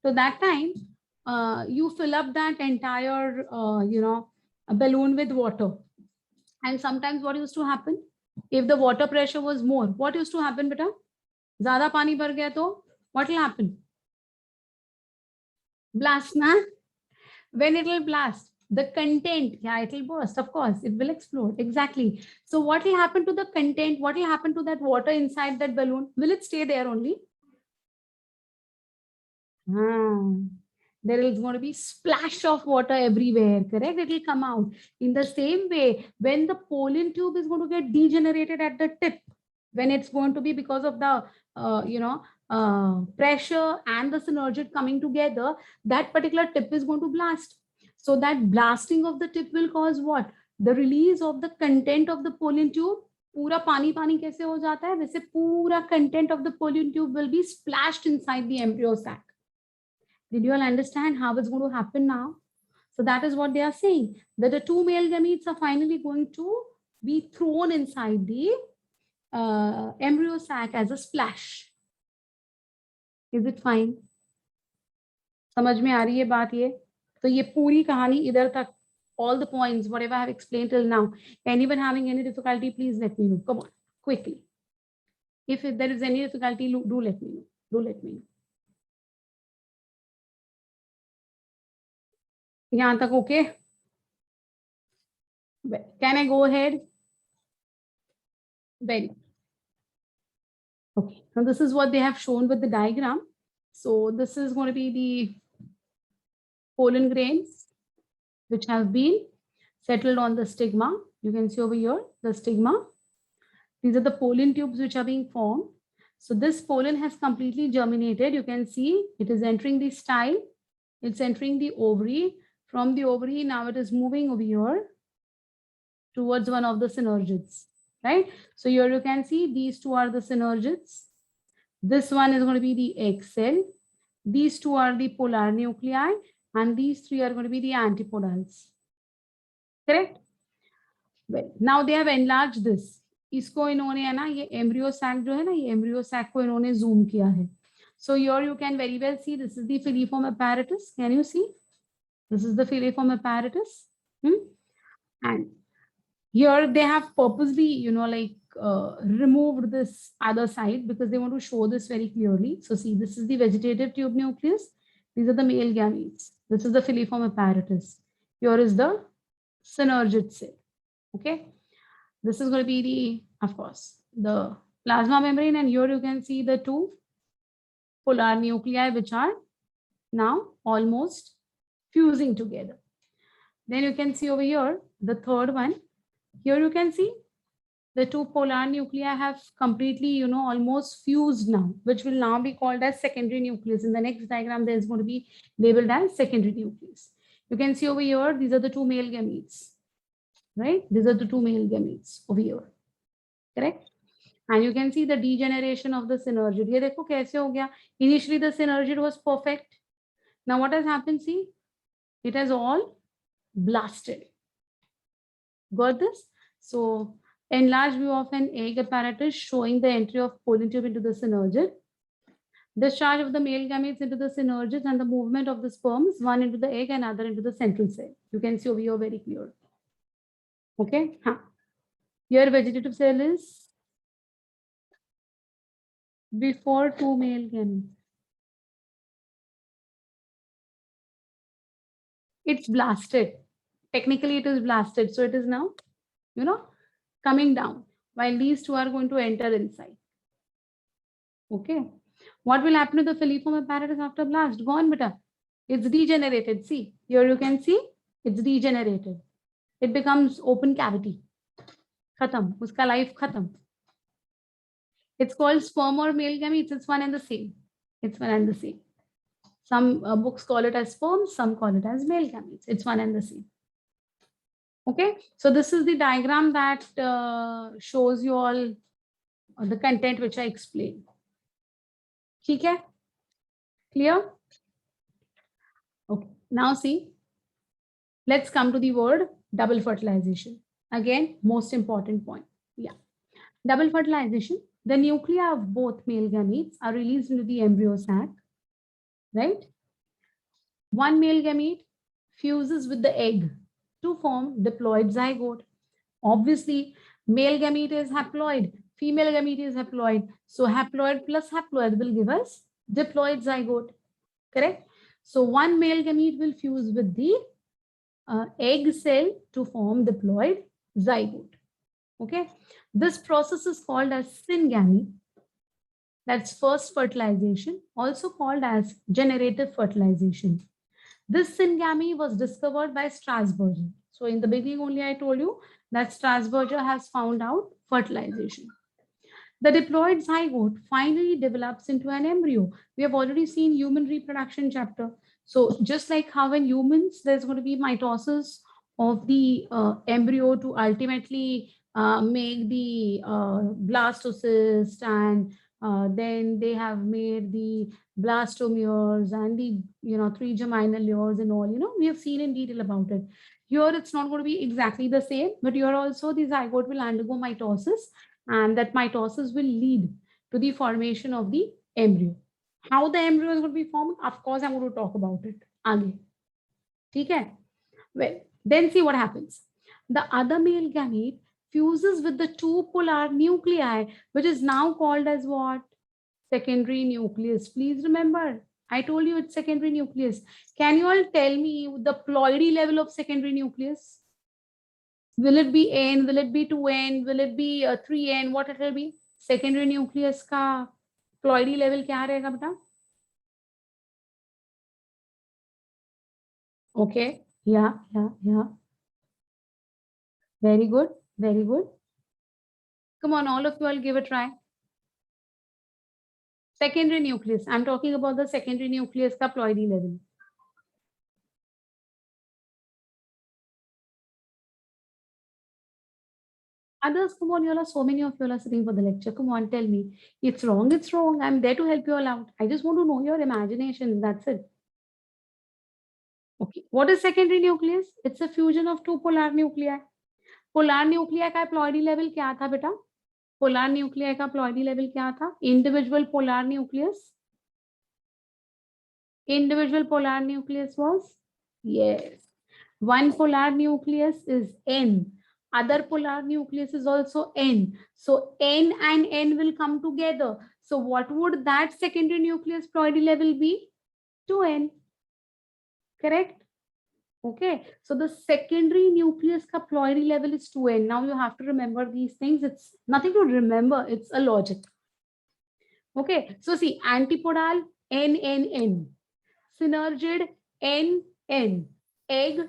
So that time you fill up that entire a balloon with water, and sometimes what used to happen, if the water pressure was more, what used to happen beta? ज़्यादा पानी भर गया तो what will happen? Blast na? When it will blast, the content, yeah, it will burst, of course, it will explode. Exactly. So what will happen to the content? What will happen to that water inside that balloon? Will it stay there only? There is going to be splash of water everywhere, correct? It will come out. In the same way, when the pollen tube is going to get degenerated at the tip, when it's going to be because of the pressure and the synergid coming together, that particular tip is going to blast. So that blasting of the tip will cause what? The release of the content of the pollen tube. पूरा पानी पानी कैसे हो जाता है, वैसे पूरा content of the pollen tube will be splashed inside the embryo sac. Did you all understand how it's going to happen now? So that is what they are saying, that the two male gametes are finally going to be thrown inside the embryo sac as a splash. Is it fine? समझ में आ रही है बात ये? तो ये पूरी कहानी इधर तक, all the points, whatever I have explained till now. Anyone having any difficulty, please let me know. Come on, quickly. If there is any difficulty, do let me know. Do let me know. यहाँ तक okay? Can I go ahead? Very. Okay, now this is what they have shown with the diagram. So this is going to be the pollen grains which have been settled on the stigma. You can see over here the stigma. These are the pollen tubes which are being formed. So this pollen has completely germinated. You can see it is entering the style. It's entering the ovary. From the ovary, now it is moving over here towards one of the synergids, right? So here you can see these two are the synergids. This one is going to be the egg cell. These two are the polar nuclei, and these three are going to be the antipodals. Correct? Well, now they have enlarged this. इसको इन्होंने है ना ये embryo sac जो है ना ये embryo sac को इन्होंने zoom किया है. So here you can very well see this is the filiform apparatus. Can you see? This is the filiform apparatus. And here they have purposely, removed this other side because they want to show this very clearly. So see, this is the vegetative tube nucleus. These are the male gametes. This is the filiform apparatus. Here is the synergid cell. Okay. This is going to be the, of course, the plasma membrane. And here you can see the two polar nuclei, which are now almost fusing together. Then you can see over here, the third one. Here you can see the two polar nuclei have completely, almost fused now, which will now be called as secondary nucleus. In the next diagram, there is going to be labeled as secondary nucleus. You can see over here, these are the two male gametes, right? These are the two male gametes over here, correct? And you can see the degeneration of the synergid. Ye dekho kaise ho gaya? Initially, the synergid was perfect. Now what has happened? See, it has all blasted. Got this? So enlarged view of an egg apparatus showing the entry of pollen tube into the synergid. Discharge of the male gametes into the synergid and the movement of the sperms, one into the egg and other into the central cell. You can see over here very clear. Okay. Here vegetative cell is before two male gametes. It's blasted. Technically, it is blasted. So it is now, coming down while these two are going to enter inside. Okay. What will happen to the filiform apparatus after blast? Gone, beta. It's degenerated. See, here you can see It's degenerated. It becomes open cavity. Khatam. Uska life khatam. It's called sperm or male gametes. It's one and the same. It's one and the same. Some books call it as sperm, some call it as male gametes. It's one and the same. Okay, so this is the diagram that shows you all the content which I explained. Okay, clear? Okay, now see, let's come to the word double fertilization. Again, most important point. Yeah, double fertilization. The nuclei of both male gametes are released into the embryo sac, right? One male gamete fuses with the egg to form diploid zygote. Obviously, male gamete is haploid, female gamete is haploid. So haploid plus haploid will give us diploid zygote, correct? So one male gamete will fuse with the egg cell to form diploid zygote. Okay, this process is called as syngamy. That's first fertilization, also called as generative fertilization. This syngamy was discovered by Strasburger. So in the beginning only I told you that Strasburger has found out fertilization. The diploid zygote finally develops into an embryo. We have already seen human reproduction chapter. So just like how in humans, there's going to be mitosis of the embryo to ultimately make the blastocyst, and then they have made the blastomeres and the three germinal layers and all. We have seen in detail about it. Here it's not going to be exactly the same, but here also the zygote will undergo mitosis, and that mitosis will lead to the formation of the embryo. How the embryo is going to be formed, of course, I'm going to talk about it. Aage. Okay? Well, then see what happens. The other male gamete fuses with the two polar nuclei, which is now called as what? Secondary nucleus. Please remember, I told you it's secondary nucleus. Can you all tell me the ploidy level of secondary nucleus? Will it be N? Will it be 2N? Will it be 3N? What it will be? Secondary nucleus का ploidy level क्या रहेगा बेटा? Okay. Yeah. Very good. Very good. Come on, all of you, I'll give a try. Secondary nucleus. I'm talking about the secondary nucleus का ploidy level. Others, come on, you all are, so many of you all are sitting for the lecture. Come on, tell me. It's wrong, it's wrong. I'm there to help you all out. I just want to know your imagination. That's it. Okay. What is secondary nucleus? It's a fusion of two polar nuclei. Polar nuclei का ploidy level क्या था बेटा? Polar nuclei का ploidy level क्या था? Individual polar nucleus. Individual polar nucleus was? Yes. One polar nucleus is N. Other polar nucleus is also N. So N and N will come together. So what would that secondary nucleus ploidy level be? 2N. Correct? Okay. So the secondary nucleus ka ploidy level is 2N. Now you have to remember these things. It's nothing to remember. It's a logic. Okay. So see, antipodal N. Synergid N. Egg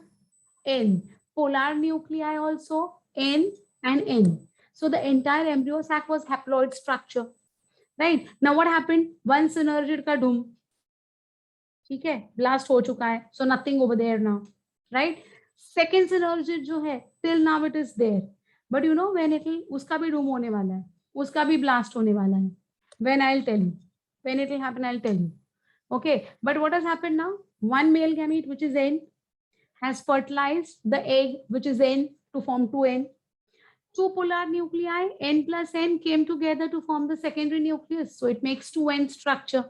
N. Polar nuclei also N and N. So the entire embryo sac was haploid structure. Right? Now what happened? One synergid का डूम, ठीक है, blast हो चुका है. So nothing over there now. Right? Second synergid जो है, till now it is there. But you know when it will, उसका भी डूम होने वाला है, उसका भी blast होने वाला है. When I'll tell you. When it will happen, I'll tell you. Okay. But what has happened now? One male gamete, which is N, has fertilized the egg, which is N, to form 2N. Two polar nuclei, N plus N, came together to form the secondary nucleus. So it makes 2N structure.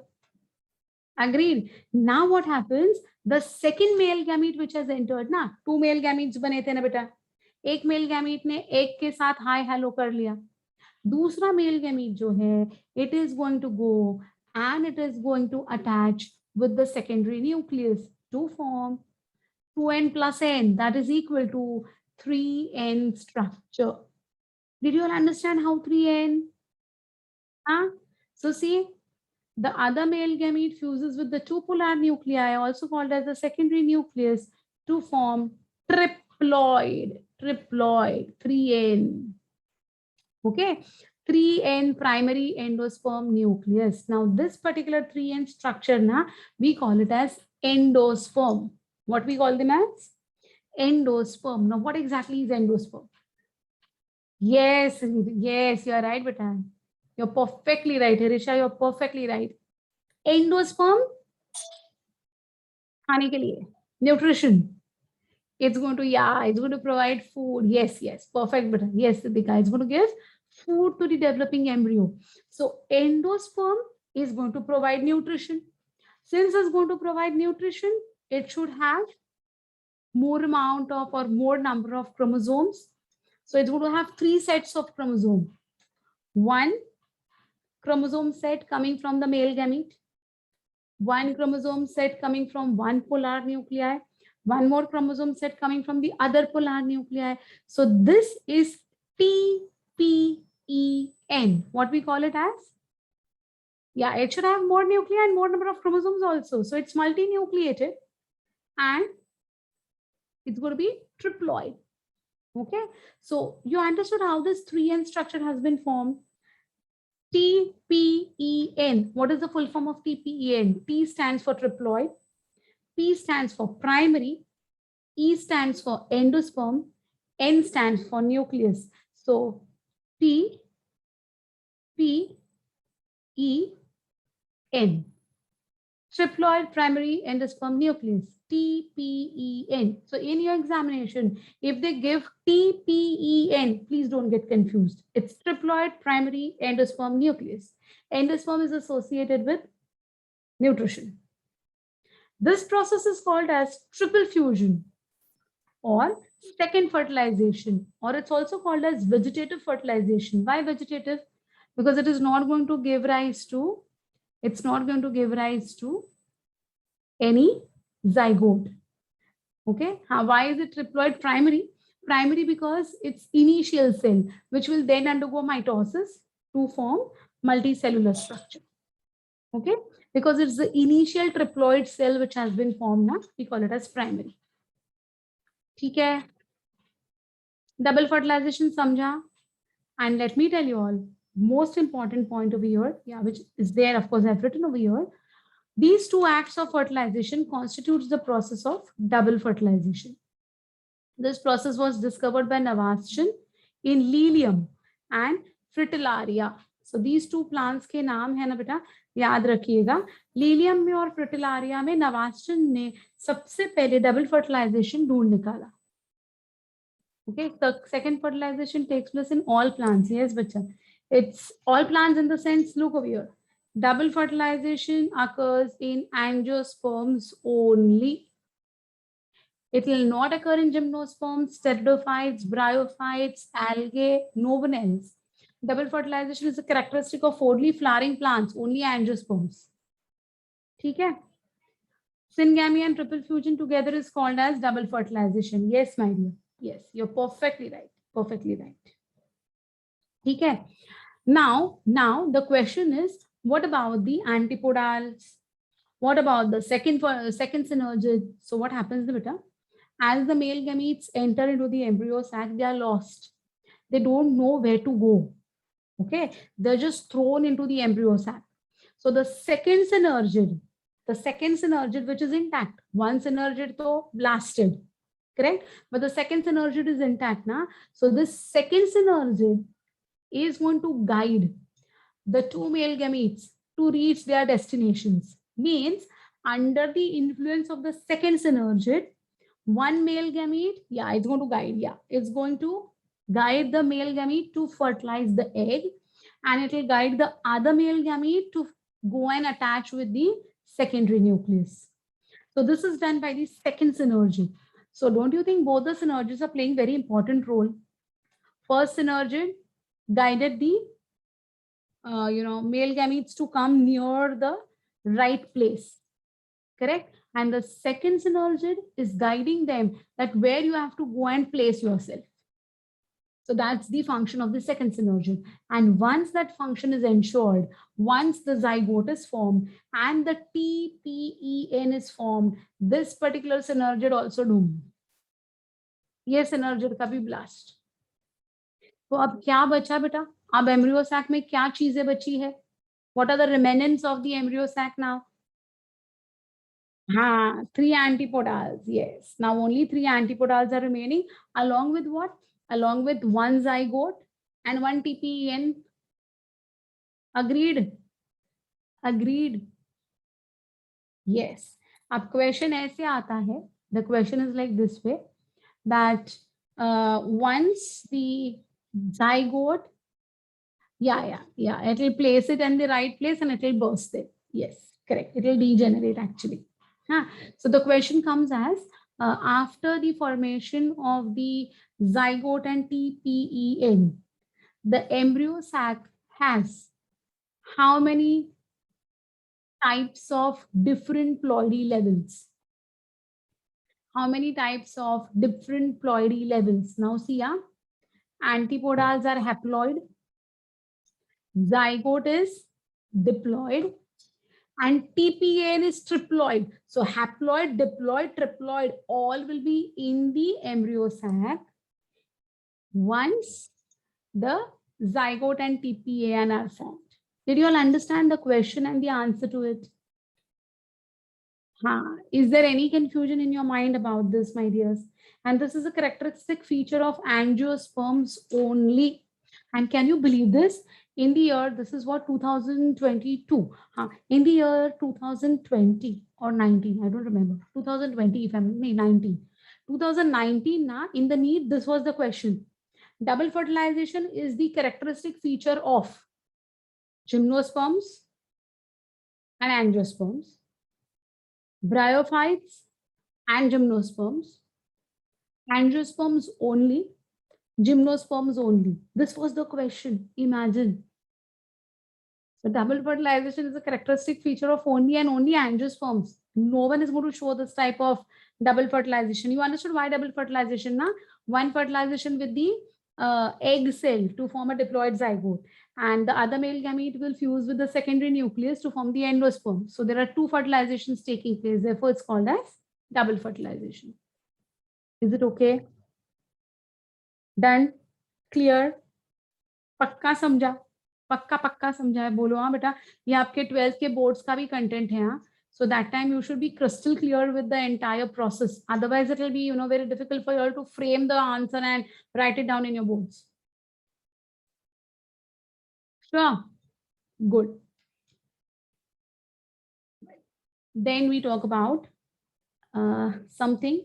Agreed. Now what happens? The second male gamete which has entered, na, two male gametes बने थे ना बेटा. एक male gamete ने egg के साथ hi hello कर लिया. दूसरा male gamete जो है, it is going to go and it is going to attach with the secondary nucleus to form 2N plus N, that is equal to 3N structure. Did you all understand how 3N? Huh? So see, the other male gamete fuses with the two polar nuclei, also called as the secondary nucleus, to form triploid, 3N. Okay, 3N primary endosperm nucleus. Now, this particular 3N structure, we call it as endosperm. What we call them as? Endosperm. Now, what exactly is endosperm? Yes, yes, you're right, beta. You're perfectly right, Hirisha. You're perfectly right. Endosperm, खाने के लिए, nutrition. It's going to provide food. Yes, perfect, beta. Yes, Siddhika, it's going to give food to the developing embryo. So endosperm is going to provide nutrition. Since it's going to provide nutrition, it should have more amount of or more number of chromosomes. So it's going to have 3 sets of chromosome. One chromosome set coming from the male gamete, one chromosome set coming from one polar nuclei, one more chromosome set coming from the other polar nuclei. So this is TPEN. What we call it as? Yeah, it should have more nuclei and more number of chromosomes also. So it's multinucleated and it's going to be triploid. Okay, so you understood how this 3N structure has been formed. TPEN. What is the full form of TPEN? T stands for triploid. P stands for primary. E stands for endosperm. N stands for nucleus. So TPEN. Triploid primary endosperm nucleus. TPEN. So in your examination, if they give TPEN, please don't get confused. It's triploid primary endosperm nucleus. Endosperm is associated with nutrition. This process is called as triple fusion or second fertilization, or it's also called as vegetative fertilization. Why vegetative? Because it is not going to give rise to, any zygote. Okay, why is it triploid primary? Primary because it's initial cell, which will then undergo mitosis to form multicellular structure. Okay, because it's the initial triploid cell which has been formed now, we call it as primary. ठीक है, double fertilization समझा. And let me tell you all, most important point over here, which is there, of course, I've written over here. These two acts of fertilization constitutes the process of double fertilization. This process was discovered by Navaschin in Lilium and Fritillaria. So these two plants के नाम है ना बेटा, याद रखिएगा. Lilium में और Fritillaria में Navaschin ने सबसे पहले double fertilization ढूंढ निकाला. Okay, the second fertilization takes place in all plants. Yes, bacha. It's all plants in the sense, look over here. Double fertilization occurs in angiosperms only. It will not occur in gymnosperms, pteridophytes, bryophytes, algae, no one else. Double fertilization is a characteristic of 4-leaf flowering plants, only angiosperms. Okay? Syngamy and triple fusion together is called as double fertilization. Yes, my dear. Yes, you're perfectly right. Perfectly right. Okay. Now the question is, what about the antipodals? What about the second synergid? So what happens, beta? As the male gametes enter into the embryo sac, they are lost. They don't know where to go. Okay, they're just thrown into the embryo sac. So the second synergid, which is intact, one synergid to blasted, correct? But the second synergid is intact now. So this second synergid is going to guide the two male gametes to reach their destinations. Means under the influence of the second synergid, one male gamete, it's going to guide, it's going to guide the male gamete to fertilize the egg, and it will guide the other male gamete to go and attach with the secondary nucleus. So this is done by the second synergid. So don't you think both the synergids are playing very important role? First synergid guided the male gametes to come near the right place, correct? And the second synergid is guiding them that where you have to go and place yourself. So that's the function of the second synergid. And once that function is ensured, once the zygote is formed and the TPEN is formed, this particular synergid also doomed. ये synergid का भी blast. तो अब क्या बचा बेटा? अब embryo sac में क्या चीजें बची है? What are the remnants of the embryo sac now? हाँ, 3 antipodals. Yes. Now only 3 antipodals are remaining. Along with what? Along with 1 zygote and 1 TPEN. Agreed? Agreed? Yes. अब क्वेश्चन ऐसे आता है. The question is like this way, that once the zygote, it will place it in the right place and it will burst it. Yes, correct. It will degenerate actually. So the question comes as, after the formation of the zygote and TPEN, the embryo sac has how many types of different ploidy levels? How many types of different ploidy levels? Now see, antipodals are haploid, zygote is diploid, and TPN is triploid. So haploid, diploid, triploid, all will be in the embryo sac once the zygote and TPN are formed. Did you all understand the question and the answer to it? Is there any confusion in your mind about this, my dears? And this is a characteristic feature of angiosperms only. And can you believe this? In the year, this is what, 2022. In the year 2020 or 19, I don't remember. 2020, if I'm 19. 2019, in the NEET, this was the question. Double fertilization is the characteristic feature of gymnosperms and angiosperms, bryophytes and gymnosperms, angiosperms only, gymnosperms only. This was the question. Imagine. So double fertilization is a characteristic feature of only and only angiosperms. No one is going to show this type of double fertilization. You understood why double fertilization? One fertilization with the egg cell to form a diploid zygote, and the other male gamete will fuse with the secondary nucleus to form the endosperm. So there are 2 fertilizations taking place. Therefore, it's called as double fertilization. Is it okay? Done? Clear? पक्का समझा? पक्का समझा है? बोलो हाँ बेटा. ये आपके 12th के बोर्ड्स का भी कंटेंट है. So that time you should be crystal clear with the entire process. Otherwise, it will be, very difficult for you all to frame the answer and write it down in your boards. Sure. Good. Then we talk about something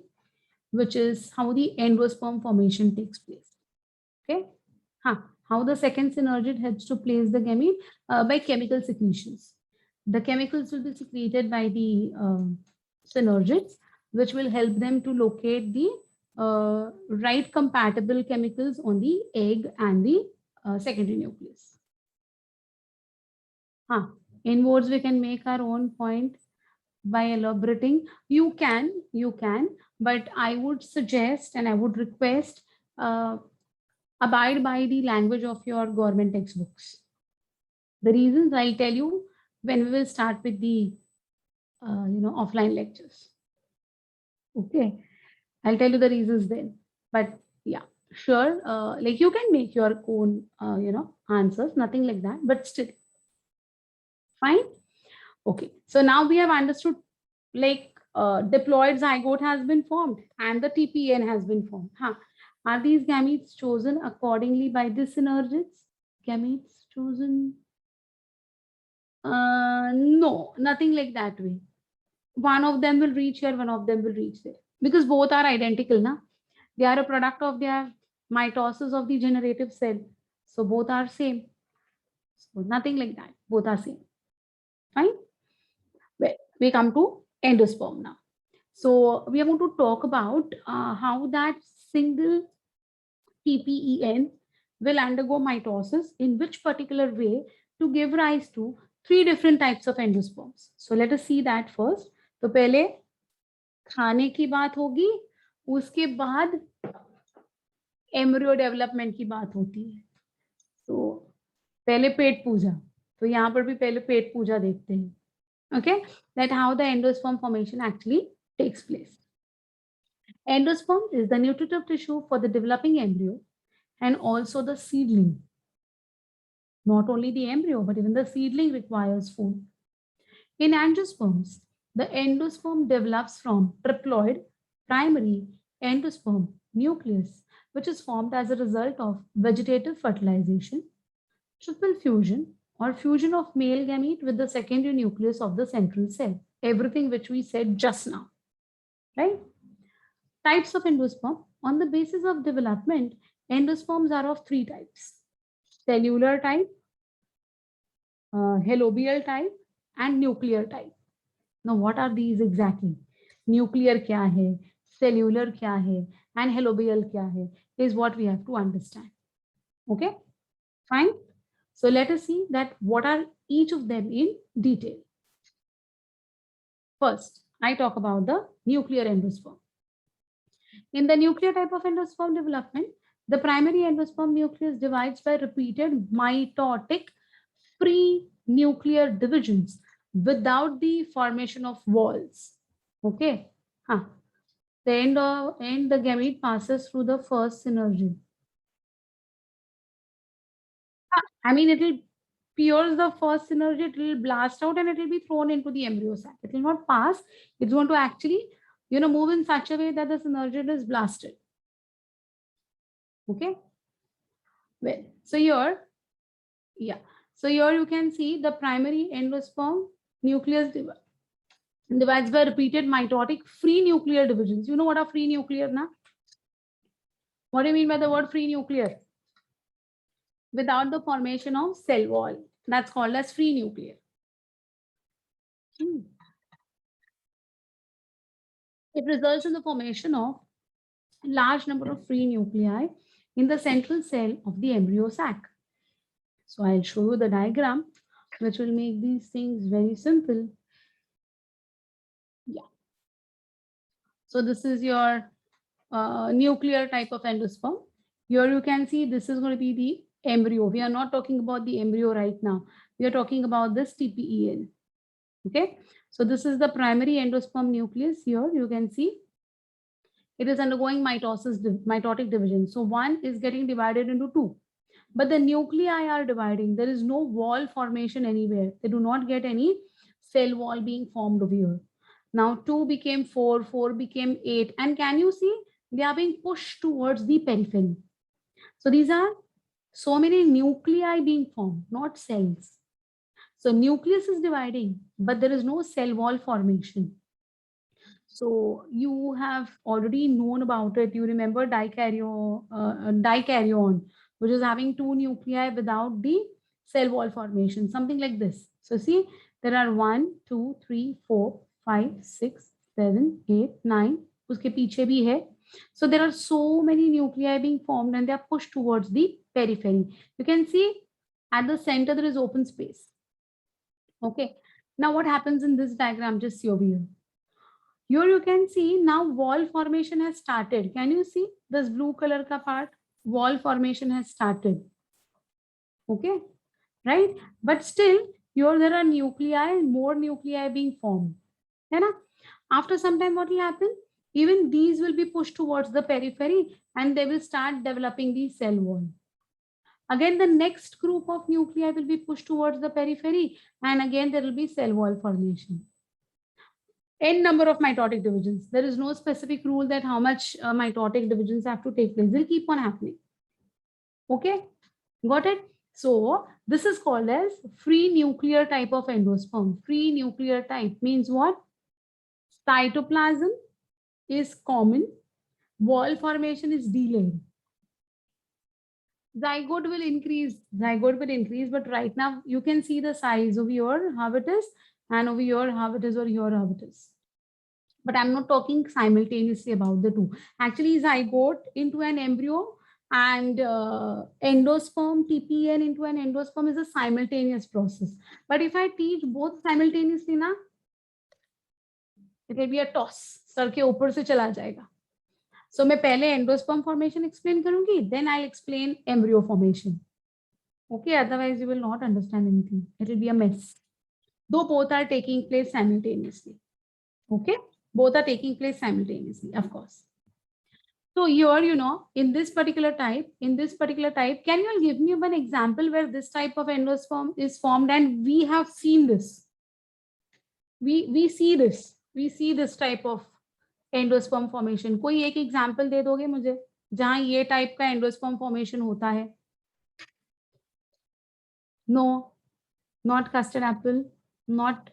which is how the endosperm formation takes place. Okay. How the second synergid helps to place the gamete by chemical secretions. The chemicals will be secreted by the synergids, which will help them to locate the right compatible chemicals on the egg and the secondary nucleus. In words, we can make our own point by elaborating. You can, but I would suggest and I would request, abide by the language of your government textbooks. The reasons I'll tell you when we will start with the offline lectures. Okay, I'll tell you the reasons then. But yeah, sure, like you can make your own answers, nothing like that, but still fine. Okay, so now we have understood, like diploid zygote has been formed and the TPN has been formed. Are these gametes chosen accordingly by the synergids? Gametes chosen? No, nothing like that way. One of them will reach here, one of them will reach there. Because both are identical, na? They are a product of their mitosis of the generative cell. So both are same. So nothing like that. Both are same. Fine? Well, we come to endosperm now. So we are going to talk about how that single TPEN will undergo mitosis, in which particular way, to give rise to 3 different types of endosperms. So let us see that first. तो पहले खाने की बात होगी, उसके बाद embryo development की बात होती है. तो पहले पेट पूजा. तो यहाँ पर भी पहले पेट पूजा देखते हैं. Okay, that how the endosperm formation actually takes place. Endosperm is the nutritive tissue for the developing embryo and also the seedling. Not only the embryo, but even the seedling requires food. In angiosperms, the endosperm develops from triploid primary endosperm nucleus, which is formed as a result of vegetative fertilization, triple fusion, or fusion of male gamete with the secondary nucleus of the central cell. Everything which we said just now, right? Types of endosperm. On the basis of development, endosperms are of three types: cellular type, halobial type, and nuclear type. Now, what are these exactly? Nuclear क्या है, cellular क्या है, and halobial क्या है, is what we have to understand. Okay, fine. So let us see that what are each of them in detail. First, I talk about the nuclear endosperm. In the nuclear type of endosperm development, the primary endosperm nucleus divides by repeated mitotic pre-nuclear divisions without the formation of walls. Okay. The end the gamete passes through the first synergy. I mean, it will pierce the first synergy, it will blast out and it will be thrown into the embryo sac. It will not pass. It's going to actually, move in such a way that the synergy is blasted. Okay. Well, so here, yeah. So here you can see the primary endosperm nucleus divides by repeated mitotic free nuclear divisions. You know what are free nuclear now? What do you mean by the word free nuclear? Without the formation of cell wall. That's called as free nuclear. It results in the formation of a large number of free nuclei in the central cell of the embryo sac. So I'll show you the diagram, which will make these things very simple. Yeah. So this is your nuclear type of endosperm. Here you can see this is going to be the embryo. We are not talking about the embryo right now. We are talking about this TPEN. Okay. So this is the primary endosperm nucleus. Here you can see it is undergoing mitotic division. So one is getting divided into two. But the nuclei are dividing. There is no wall formation anywhere. They do not get any cell wall being formed over here. Now 2 became 4, 4 became 8. And can you see they are being pushed towards the periphery. So these are so many nuclei being formed, not cells. So nucleus is dividing, but there is no cell wall formation. So you have already known about it. You remember dikaryon, which is having 2 nuclei without the cell wall formation, something like this. So see, there are 1, 2, 3, 4, 5, 6, 7, 8, 9. Uske piche bhi hai. So there are so many nuclei being formed and they are pushed towards the periphery. You can see at the center there is open space. Okay. Now what happens in this diagram? Just see over here. Here you can see now wall formation has started. Can you see this blue color ka part? Wall formation has started. Okay, right? But still, here there are nuclei and more nuclei being formed. Hai na? After some time, what will happen? Even these will be pushed towards the periphery and they will start developing the cell wall. Again, the next group of nuclei will be pushed towards the periphery and again there will be cell wall formation. N number of mitotic divisions. There is no specific rule that how much mitotic divisions have to take place. They'll keep on happening. Okay, got it? So this is called as free nuclear type of endosperm. Free nuclear type means what? Cytoplasm is common. Wall formation is delayed. Zygote will increase, but right now you can see the size of your how it is, and over here how it is, or here how it is. But I'm not talking simultaneously about the two. Actually, zygote into an embryo and endosperm, TPN into an endosperm is a simultaneous process. But if I teach both simultaneously, na, it will be a toss. Sir के ऊपर से चला जाएगा. So मैं पहले endosperm formation explain करूँगी, then I'll explain embryo formation. Okay, otherwise you will not understand anything. It will be a mess. Though both are taking place simultaneously. Okay, both are taking place simultaneously, of course. So here, you know, in this particular type, can you give me one example where this type of endosperm is formed and we have seen this? We see this type of endosperm formation. कोई एक example दे दोगे मुझे जहां ये type का endosperm formation होता है? No, not custard apple, not.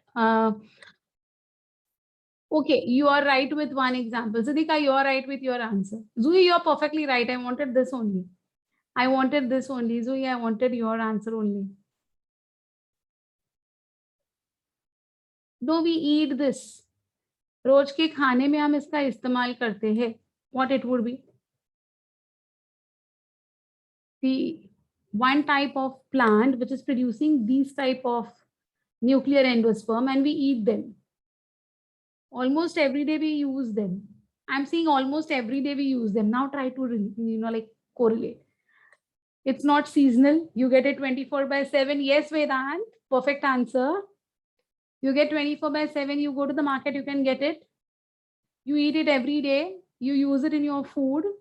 Okay, you are right with one example. Sidika, you are right with your answer. Zui, you are perfectly right. I wanted this only. Zui, I wanted your answer only. Do we eat this? रोज के खाने में हम इसका इस्तेमाल करते हैं. What it would be? The one type of plant which is producing these type of nuclear endosperm and we eat them. Almost every day we use them. I'm saying almost every day we use them. Now try to, like correlate. It's not seasonal. You get it 24/7. Yes, Vedant, perfect answer. You get 24/7. You go to the market, you can get it. You eat it every day. You use it in your food.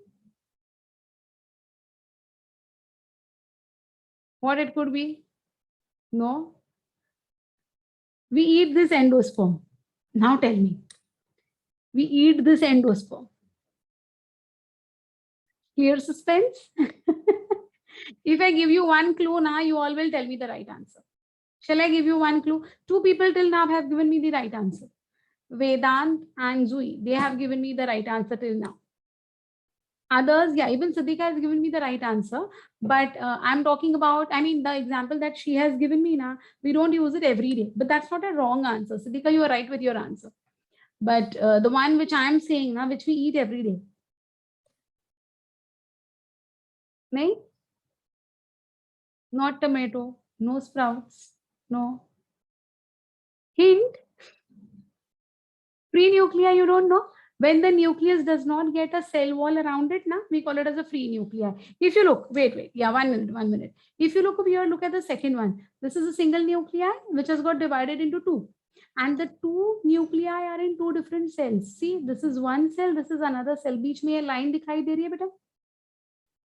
What it could be? No. We eat this endosperm. Now tell me. We eat this endosperm. Clear suspense? If I give you one clue now, you all will tell me the right answer. Shall I give you one clue? Two people till now have given me the right answer. Vedant and Zui, they have given me the right answer till now. Others, yeah, even Siddhika has given me the right answer. But I'm talking about, the example that she has given me now, we don't use it every day. But that's not a wrong answer. Siddhika, you are right with your answer. But the one which I'm saying now, which we eat every day. No? Not tomato, no sprouts, no. Hint? Free nuclei, you don't know? When the nucleus does not get a cell wall around it, na, we call it as a free nuclei. If you look, wait, yeah, 1 minute. If you look over here, look at the second one. This is a single nuclei which has got divided into two. And the two nuclei are in two different cells. See, this is one cell, this is another cell. Beech mein line dikhai de rahi hai beta.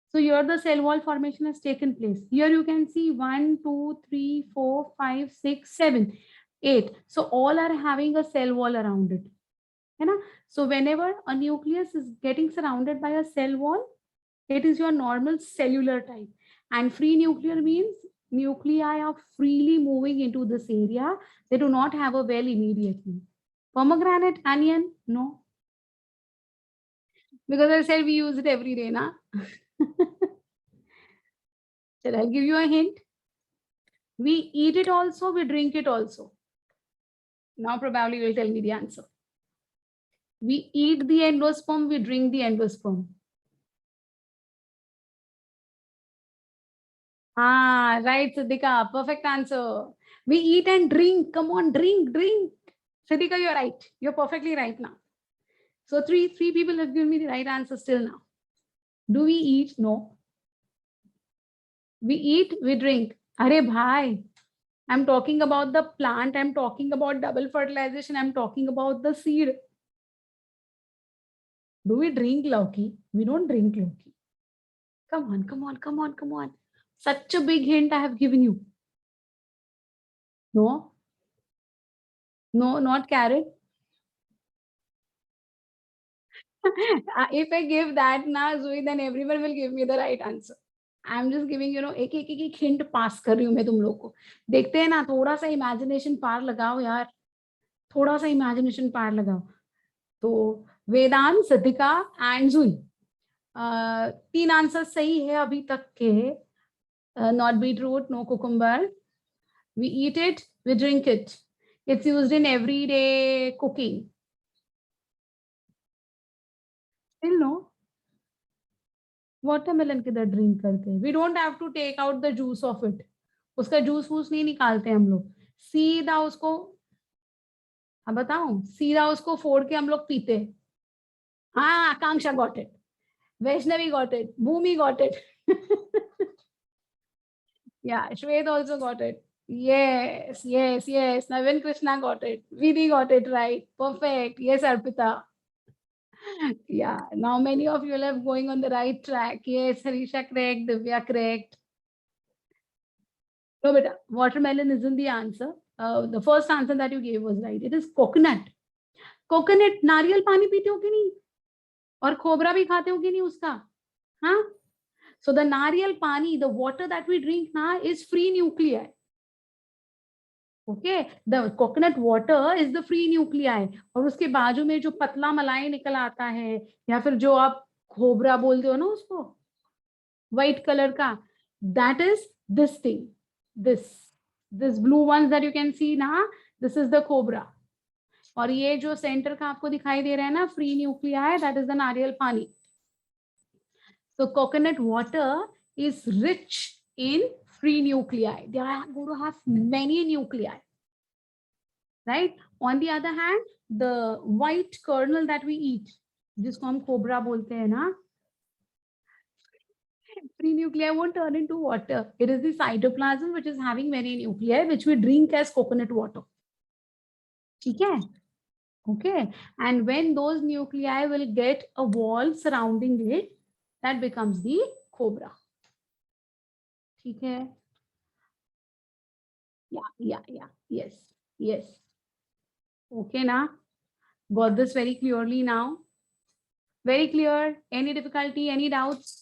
So here the cell wall formation has taken place. Here you can see 1, 2, 3, 4, 5, 6, 7, 8. So all are having a cell wall around it. So whenever a nucleus is getting surrounded by a cell wall, it is your normal cellular type. And free nuclear means nuclei are freely moving into this area. They do not have a well immediately. Pomegranate, onion, no. Because I said we use it every day, na? So I'll give you a hint. We eat it also, we drink it also. Now probably you'll tell me the answer. We eat the endosperm, we drink the endosperm. Ah, right, Siddhika. Perfect answer. We eat and drink. Come on, drink. Siddhika, you're right. You're perfectly right now. So three people have given me the right answer still now. Do we eat? No. We eat, we drink. Arey bhai, I'm talking about the plant. I'm talking about double fertilization. I'm talking about the seed. Do we drink lauki? We don't drink lauki. Come on. Such a big hint I have given you. No, not carrot. If I give that now, Zui, then everyone will give me the right answer. I'm just giving, एक hint pass कर रही हूँ मैं तुम लोग को. देखते हैं ना, थोड़ा सा imagination पार लगाओ यार. थोड़ा सा imagination पार लगाओ. तो वेदांत, सिद्धिका and Zui. 3 आंसर सही है अभी तक के. Not beetroot, no cucumber. We eat it, we drink it. It's used in everyday cooking. Still no. Watermelon किधर ड्रिंक करते हैं? We don't have to take out the juice of it. उसका juice वूस नहीं निकालते हम लोग. सीधा उसको, अब बताऊं, सीधा उसको फोड़ के हम लोग पीते. हाँ, आकांक्षा got it. Vaishnavi got it. Bhumi got it. Yeah, Shwet also got it. Yes. Navin Krishna got it. Vidhi got it right. Perfect. Yes, Arpita. Yeah, now many of you are going on the right track. Yes, Harisha correct, Divya correct. No, beta, watermelon isn't the answer. The first answer that you gave was right. It is coconut. Coconut, नारियल पानी पीते हो कि नहीं? और खोबरा भी खाते हो कि नहीं उसका? हाँ? So the नारियल पानी, the water that we drink now is free nuclei. Okay, the coconut water is the free nuclei, और उसके बाजू में जो पतला मलाई निकल आता है, या फिर जो आप खोबरा बोलते हो ना उसको, व्हाइट कलर का, that is this thing, this this blue ones that you can see ना, दिस इज द खोबरा। और ये जो सेंटर का आपको दिखाई दे रहा है ना, free nuclei, that is the नारियल पानी। So coconut water is rich in free nuclei. They are going to have many nuclei, right? On the other hand, the white kernel that we eat, जिसको हम cobra बोलते हैं ना, free nuclei won't turn into water. It is the cytoplasm which is having many nuclei, which we drink as coconut water. ठीक है? Okay. And when those nuclei will get a wall surrounding it, that becomes the cobra. ठीक है? Yeah. Yes. Okay, now got this very clearly now. Very clear. Any difficulty? Any doubts?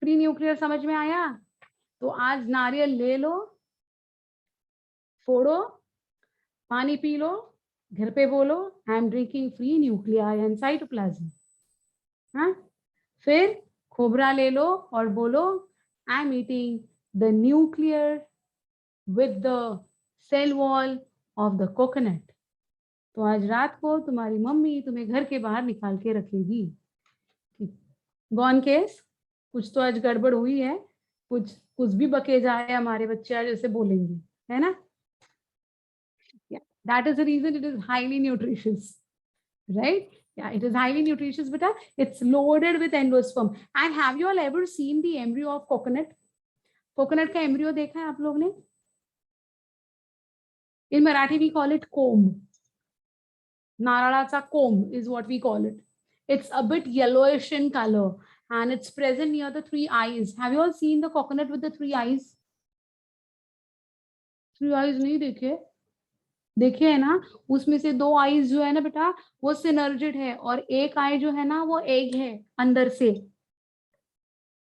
Pre nuclear समझ में आया? तो आज नारियल ले लो, फोड़ो, पानी पी लो, घर पे बोलो I am drinking free nuclei and cytoplasm. हाँ, फिर खोबरा ले लो और बोलो I am eating the nuclear with the cell wall of the coconut. तो आज रात को तुम्हारी मम्मी तुम्हें घर के बाहर निकाल के रखेगी। गॉन केस, कुछ तो आज गड़बड़ हुई है, कुछ भी बके जाए हमारे बच्चे आज ऐसे बोलेंगे, है ना? That is the reason it is highly nutritious, right? Yeah, it is highly nutritious, but it's loaded with endosperm. And have you all ever seen the embryo of coconut? Coconut का embryo देखा है आप लोग ने? In Marathi we call it comb. Naralacha comb is what we call it. It's a bit yellowish in color and it's present near the three eyes. Have you all seen the coconut with the three eyes? Three eyes नहीं देखे? देखे है ना, उसमें से दो eyes जो है ना बेटा वो सिनर्जिड है, और एक आई जो है ना वो एग है अंदर से।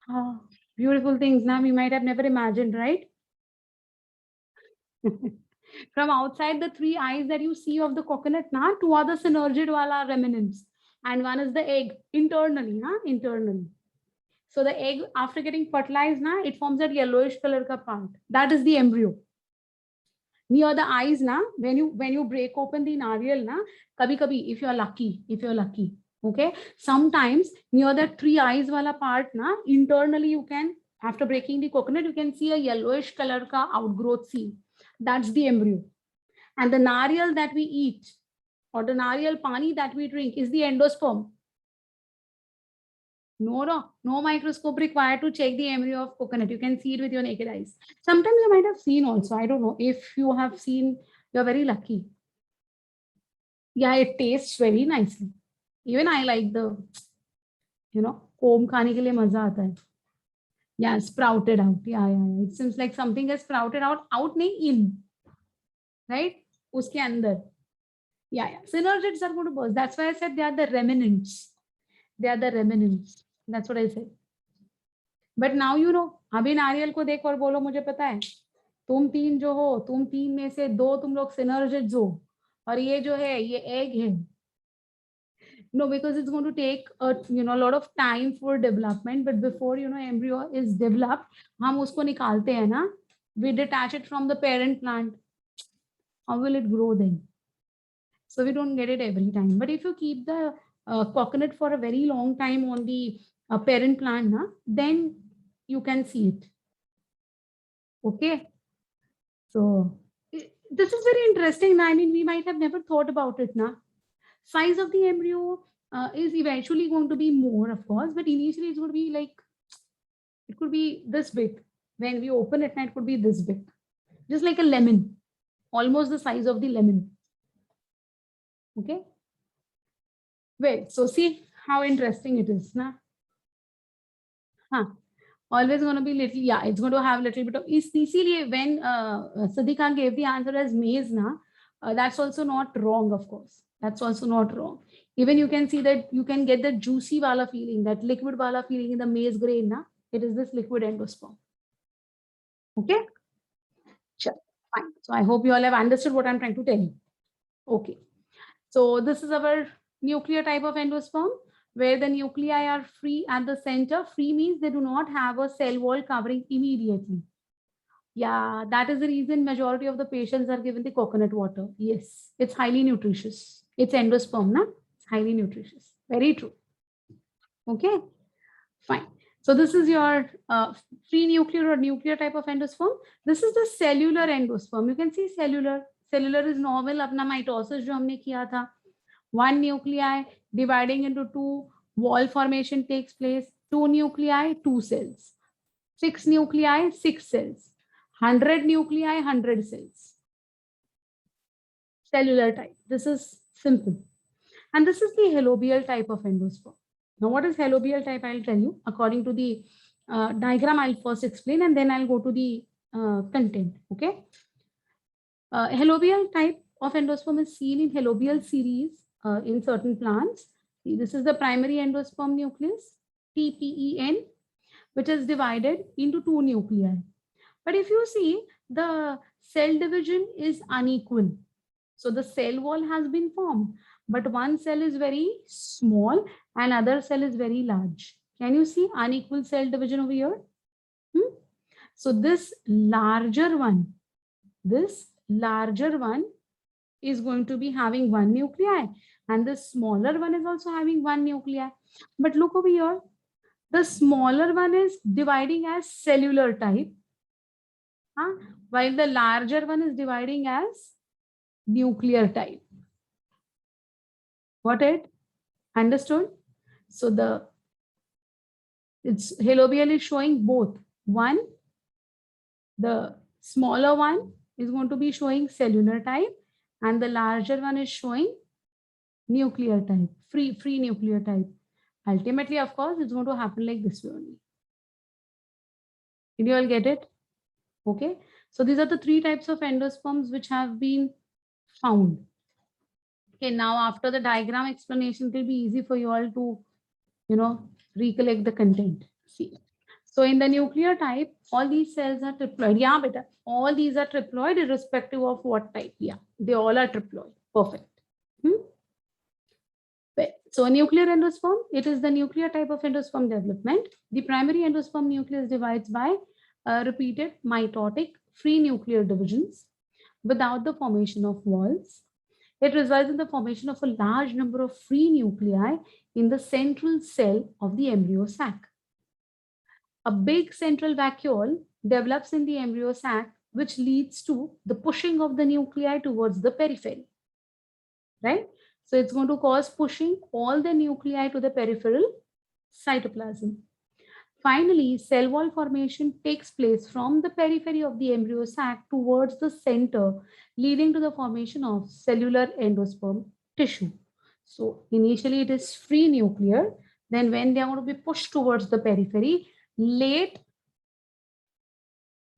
हाँ, ब्यूटीफुल थिंग्स ना, we might have never imagined, right? From outside the three eyes that you see of the coconut na, two are the synergid wala remnants and one is the egg internally na, internally. So the egg after getting fertilized na, it forms that yellowish color ka part, that is the embryo. Near the eyes na, when you break open the nariyal na, kabhi if you're lucky, okay, sometimes near that three eyes wala part na, internally you can, after breaking the coconut, you can see a yellowish color ka outgrowth seen. That's the embryo. And the nariyal that we eat or the nariyal pani that we drink is the endosperm. No microscope required to check the embryo of coconut. You can see it with your naked eyes. Sometimes you might have seen also. I don't know. If you have seen, you're very lucky. Yeah, it tastes very nicely. Even I like the, comb khane ke liye maza aata hai. Yeah, sprouted out. Yeah. It seems like something has sprouted out nahi, in. Right? Uske andar. Yeah. Synergids are going to burst. That's why I said they are the remnants. That's what I said. But now you know, अभी नारियल को देख और बोलो मुझे पता है, तुम तीन जो हो, तुम तीन में से दो तुम लोग सिनर्जिड्स हो, और ये जो है ये एग है. No, because it's going to take a lot of time for development. But before embryo is developed, हम उसको निकालते हैं ना, we detach it from the parent plant. How will it grow then? So we don't get it every time. But if you keep the coconut for a very long time on the parent plant, then you can see it. Okay. So this is very interesting. I mean, we might have never thought about it now. Size of the embryo is eventually going to be more, of course, but initially it's going to be like, it could be this big. When we open it, it could be this big. Just like a lemon, almost the size of the lemon. Okay. Well, so see how interesting it is, na? Huh. Always going to be little, yeah, it's going to have a little bit of, easily when Sadika gave the answer as maize, na, that's also not wrong, of course. That's also not wrong. Even you can see that you can get the juicy wala feeling, that liquid wala feeling in the maize grain, na? It is this liquid endosperm. Okay? Sure. Fine. So I hope you all have understood what I'm trying to tell you. Okay. So this is our nuclear type of endosperm, where the nuclei are free at the center. Free means they do not have a cell wall covering immediately. Yeah, that is the reason majority of the patients are given the coconut water. Yes, it's highly nutritious. It's endosperm, na? It's highly nutritious. Very true. Okay, fine. So this is your free nuclear or nuclear type of endosperm. This is the cellular endosperm. You can see cellular. Cellular is normal. अपना mitosis जो हमने किया था. One nuclei dividing into two, wall formation takes place. Two nuclei, two cells. 6 nuclei, 6 cells. 100 nuclei, 100 cells. Cellular type. This is simple. And this is the halobial type of endosperm. Now, what is halobial type? I'll tell you. According to the diagram, I'll first explain and then I'll go to the content. Okay. Halobial type of endosperm is seen in halobial series in certain plants. See, this is the primary endosperm nucleus, TPEN, which is divided into two nuclei. But if you see, the cell division is unequal. So the cell wall has been formed, but one cell is very small and other cell is very large. Can you see unequal cell division over here? So this larger one is going to be having one nuclei and the smaller one is also having one nuclei. But look over here, the smaller one is dividing as cellular type, while the larger one is dividing as nuclear type. Got it? Understood? So it's halobial is showing both. One, the smaller one is going to be showing cellular type and the larger one is showing nuclear type, free nuclear type. Ultimately, of course, it's going to happen like this way only. Did you all get it? Okay. So these are the three types of endosperms which have been found. Okay, now after the diagram explanation, it will be easy for you all to, recollect the content. See. So in the nuclear type, all these cells are triploid. Yeah, beta. All these are triploid irrespective of what type. Yeah, they all are triploid. Perfect. So a nuclear endosperm, it is the nuclear type of endosperm development. The primary endosperm nucleus divides by repeated mitotic free nuclear divisions without the formation of walls. It results in the formation of a large number of free nuclei in the central cell of the embryo sac. A big central vacuole develops in the embryo sac, which leads to the pushing of the nuclei towards the periphery. Right? So it's going to cause pushing all the nuclei to the peripheral cytoplasm. Finally, cell wall formation takes place from the periphery of the embryo sac towards the center, leading to the formation of cellular endosperm tissue. So initially it is free nuclear. Then when they are going to be pushed towards the periphery, late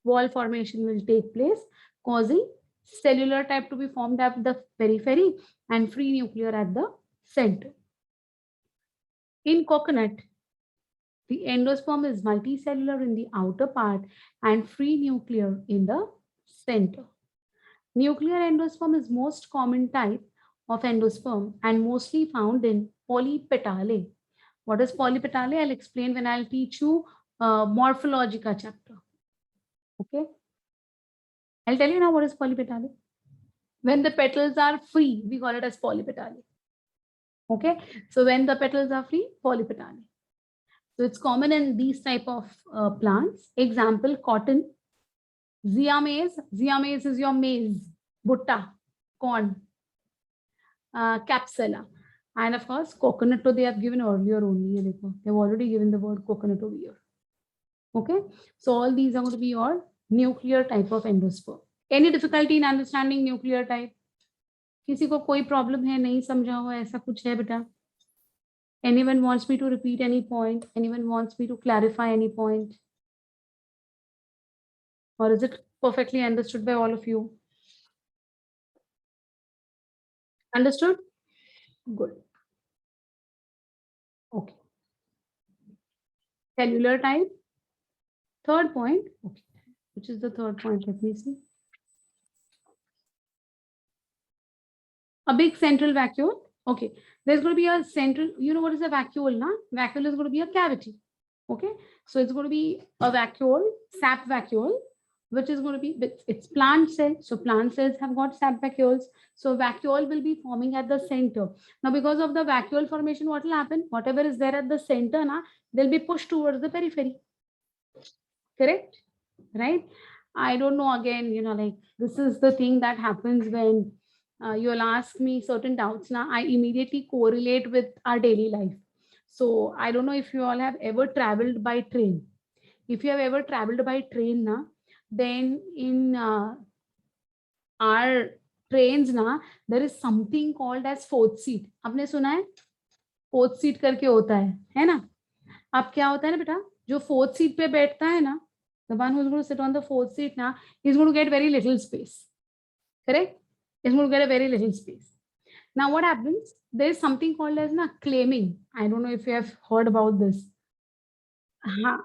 wall formation will take place, causing cellular type to be formed at the periphery and free nuclear at the center. In coconut, the endosperm is multicellular in the outer part and free nuclear in the center. Nuclear endosperm is most common type of endosperm and mostly found in polypetalae. What is polypetalae? I'll explain when I'll teach you Morphologica chapter. Okay. I'll tell you now what is polypetalae. When the petals are free, we call it as polypetalae. Okay. So when the petals are free, polypetalae. So it's common in these type of plants. Example, cotton, zea maize. Zea maize is your maize, butta, corn, capsula. And of course, coconut, they have given earlier only. They've already given the word coconut over here. Okay. So all these are going to be your nuclear type of endosperm. Any difficulty in understanding nuclear type? किसी को कोई problem है, नहीं समझा हुआ, ऐसा कुछ है बेटा? Anyone wants me to repeat any point? Anyone wants me to clarify any point? Or is it perfectly understood by all of you? Understood? Good. Okay. Cellular type. Third point. Okay. Which is the third point? Let me see. A big central vacuole. Okay. There's going to be a central, you know what is a vacuole, na? Vacuole is going to be a cavity. Okay. So it's going to be a vacuole, sap vacuole, which is going to be, it's plant cell. So plant cells have got sap vacuoles. So vacuole will be forming at the center. Now, because of the vacuole formation, what will happen? Whatever is there at the center, na, they'll be pushed towards the periphery. Correct? Right? I don't know, again, you know, like this is the thing that happens when you'll ask me certain doubts. Now, I immediately correlate with our daily life. So I don't know if you all have ever traveled by train. If you have ever traveled by train, na, then in our trains, na, there is something called as fourth seat. आपने सुना है? Fourth seat करके होता है ना? अब क्या होता है ना बेटा, जो fourth seat पे बैठता है ना, the one who's going to sit on the fourth seat now, he's going to get very little space. Correct? He's going to get a very little space. Now what happens? There is something called as na claiming. I don't know if you have heard about this. हाँ,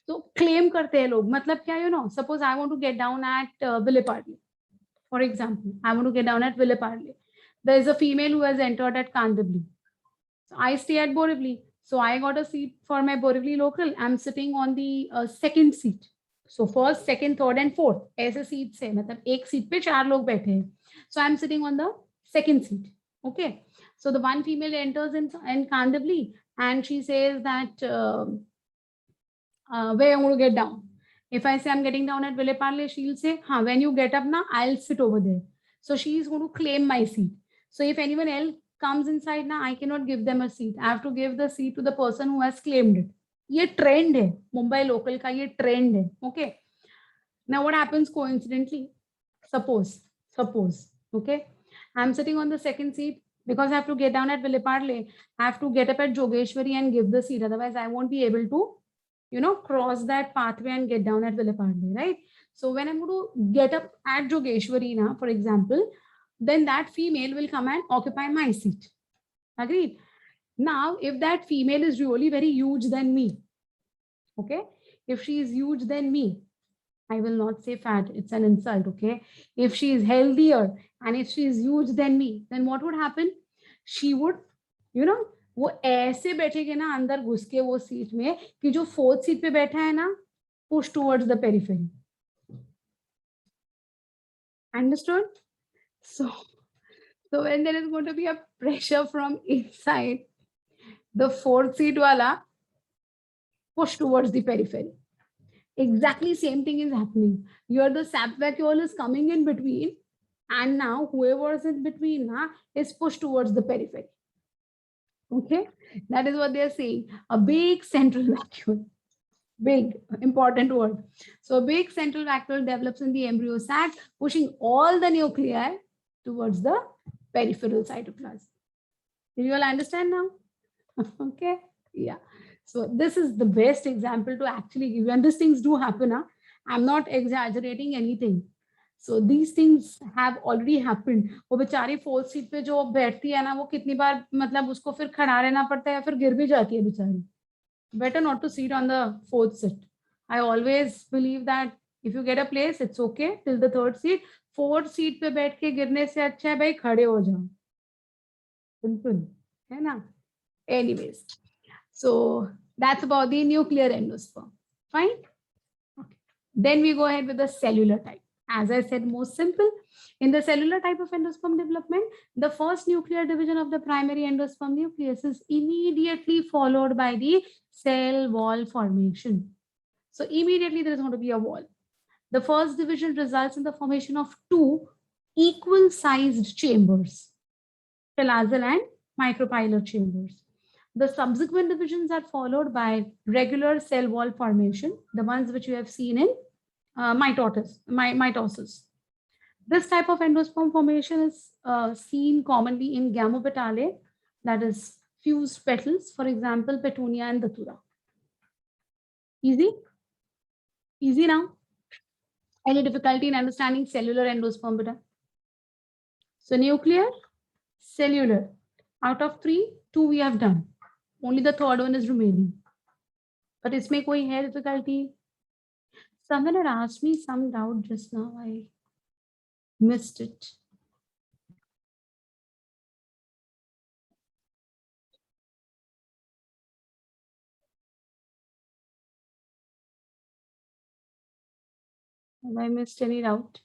तो claim करते हैं लोग. मतलब क्या, you know, suppose I want to get down at Villaparle. For example, I want to get down at Villaparle. There is a female who has entered at Kandivali. So I stay at Borivali. So I got a seat for my Borivali local. I'm sitting on the second seat. So first, second, third, and fourth. ऐसे seats है, मतलब एक seat पे 4 लोग बैठे हैं. So I'm sitting on the second seat. Okay. So the one female enters in Kandivali and she says that where I'm going to get down. If I say I'm getting down at Villaparle, she'll say, when you get up now, I'll sit over there. So she's going to claim my seat. So if anyone else comes inside now, I cannot give them a seat. I have to give the seat to the person who has claimed it. ये trend है, Mumbai local का ये trend है. Okay. Now what happens coincidentally? Suppose, okay, I'm sitting on the second seat because I have to get down at Villaparle. I have to get up at Jogeshwari and give the seat. Otherwise, I won't be able to, you know, cross that pathway and get down at Villaparle, right? So when I'm going to get up at Jogeshwari now, for example, then that female will come and occupy my seat. Agreed? Now, if that female is really very huge than me, okay, if she is huge than me, I will not say fat, it's an insult, okay? If she is healthier and if she is huge than me, then what would happen? She would, you know, वो ऐसे बैठेगे ना अंदर घुस के वो seat में कि जो फोर्थ सीट पे बैठा है ना, push towards the periphery. Understood? So when there is going to be a pressure from inside, the fourth seat wala push towards the periphery. Exactly same thing is happening. Here the sap vacuole is coming in between, and now whoever is in between is pushed towards the periphery. Okay, that is what they are saying. A big central vacuole. Big, important word. So a big central vacuole develops in the embryo sac, pushing all the nuclei towards the peripheral cytoplasm. Do you all understand now? Okay, yeah. So this is the best example to actually give you, and these things do happen. I'm not exaggerating anything. So these things have already happened. वो बेचारी fourth seat पे जो बैठती है ना, वो कितनी बार मतलब उसको फिर खड़ा रहना पड़ता है या फिर गिर भी जाती है बेचारी. Better not to sit on the fourth seat. I always believe that if you get a place, it's okay till the third seat. Fourth seat पे बैठ के गिरने से अच्छा है भाई खड़े हो जाओ. Simple, है ना? Anyways, so that's about the nuclear endosperm. Fine. Okay. Then we go ahead with the cellular type. As I said, most simple. In the cellular type of endosperm development, the first nuclear division of the primary endosperm nucleus is immediately followed by the cell wall formation. So immediately there is going to be a wall. The first division results in the formation of 2 equal-sized chambers, palazal and micropylar chambers. The subsequent divisions are followed by regular cell wall formation, the ones which you have seen in mitosis. This type of endosperm formation is seen commonly in Gamopetalae, that is fused petals, for example, Petunia and Datura. Easy? Easy now? Any difficulty in understanding cellular endosperm, beta? So nuclear, cellular. Out of 3, 2 we have done. Only the third one is remaining. But isme koi hai difficulty? Someone had asked me some doubt just now. I missed it. Have I missed any doubt?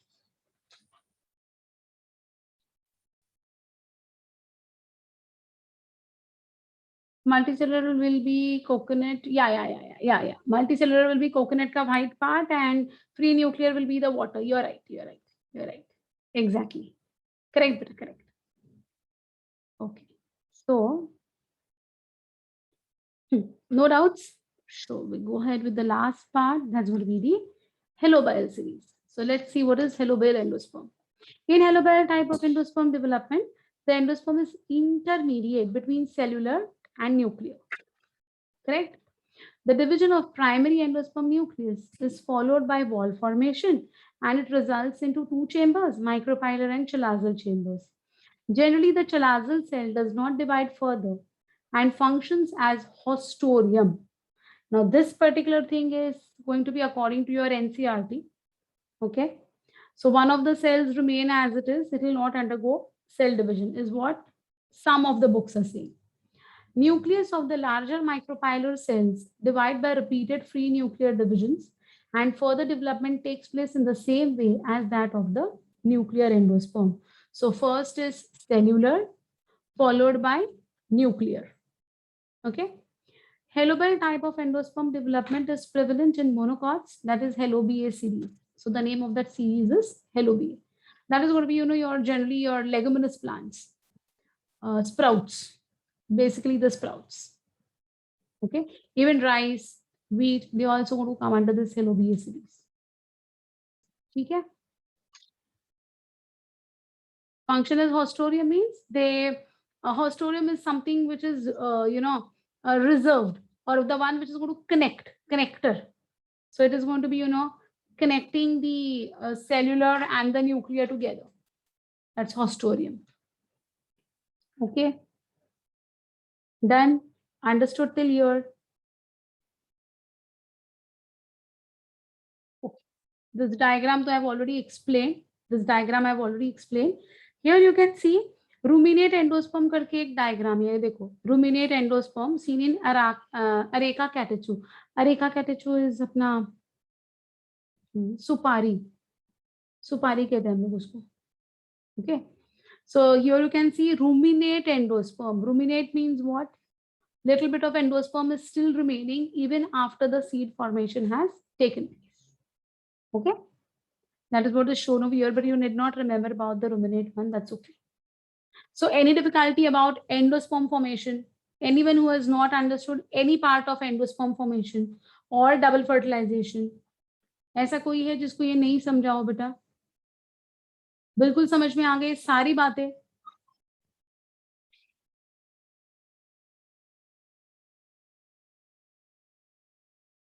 Multicellular will be coconut. Yeah. Multicellular will be coconut ka white part, and free nuclear will be the water. You're right. Exactly. Correct, beta, correct. Okay. So, no doubts. So we go ahead with the last part. That's going to be the halobile series. So let's see what is halobile endosperm. In halobile type of endosperm development, the endosperm is intermediate between cellular and nuclear. Correct? The division of primary endosperm nucleus is followed by wall formation, and it results into 2 chambers, micropylar and chalazal chambers. Generally, the chalazal cell does not divide further and functions as hostorium. Now, this particular thing is going to be according to your NCERT. Okay. So one of the cells remain as it is. It will not undergo cell division, is what some of the books are saying. Nucleus of the larger micropylar cells divide by repeated free nuclear divisions, and further development takes place in the same way as that of the nuclear endosperm. So first is cellular, followed by nuclear. Okay. Halobile type of endosperm development is prevalent in monocots, that is Halobiae series. So the name of that series is Halobiae. That is going to be, your generally your leguminous plants, sprouts, basically the sprouts. Okay. Even rice, wheat, they also want to come under this Halobiae series. Okay. Function as hostorium means hostorium is something which is, reserved, or the one which is going to connector. So it is going to be, connecting the cellular and the nuclear together. That's hostorium. Okay. Done. Understood till here. Okay. This diagram I have already explained. Here you can see ruminate endosperm करके एक diagram है, देखो ruminate endosperm seen in Areca catechu. Areca catechu is अपना सुपारी कहते हैं हम लोग उसको. Okay. So here you can see ruminate endosperm. Ruminate means what? Little bit of endosperm is still remaining even after the seed formation has taken place. Okay. That is what is shown over here, but you need not remember about the ruminate one. That's okay. So any difficulty about endosperm formation? Anyone who has not understood any part of endosperm formation or double fertilization? ऐसा कोई है जिसको ये नहीं समझा हो बेटा? बिल्कुल समझ में आ गई सारी बातें?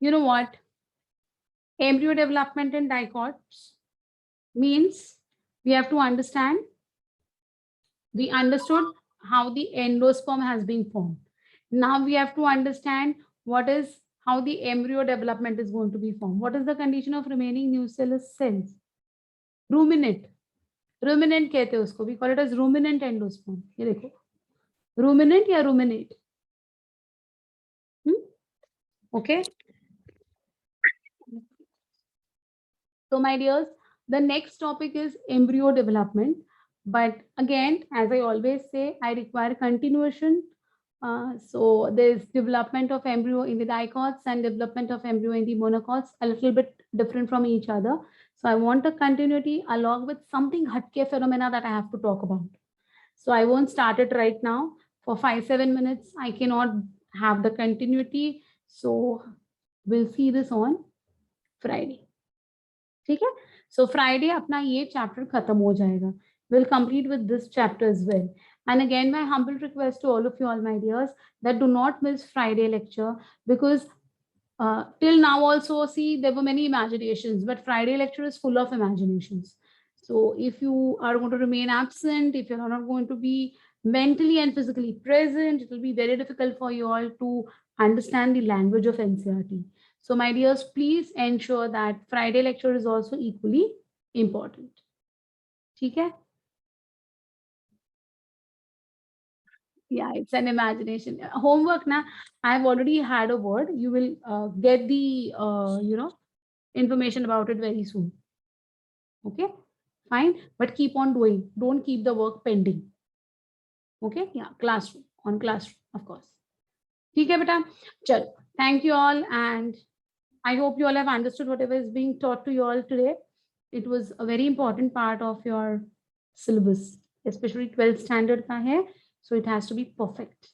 You know what? Embryo development in dicots means we have to understand. We understood how the endosperm has been formed. Now we have to understand how the embryo development is going to be formed. What is the condition of remaining nucellus cells? Ruminant. Ruminant कहते हैं उसको. We call it as ruminant endosperm. ये देखो. Ruminant या ruminate? Okay. So my dears, the next topic is embryo development. But again, as I always say, I require continuation. So there's development of embryo in the dicots and development of embryo in the monocots, a little bit different from each other. So I want a continuity along with something hatke phenomena that I have to talk about. So I won't start it right now. For 5-7 minutes, I cannot have the continuity. So we'll see this on Friday. Okay? So Friday अपना ये chapter खत्म हो जाएगा. We'll complete with this chapter as well. And again, my humble request to all of you all, my dears, that do not miss Friday lecture, because till now also, see, there were many imaginations, but Friday lecture is full of imaginations. So if you are going to remain absent, if you're not going to be mentally and physically present, it will be very difficult for you all to understand the language of NCERT. So my dears, please ensure that Friday lecture is also equally important. Okay? Yeah, it's an imagination. Homework na, I've already had a word. You will get the information about it very soon. Okay, fine, but keep on doing. Don't keep the work pending. Okay, yeah, classroom, on classroom, of course. Okay, beta. Chal. Thank you all, and I hope you all have understood whatever is being taught to you all today. It was a very important part of your syllabus, especially 12th standard ka hai, so it has to be perfect.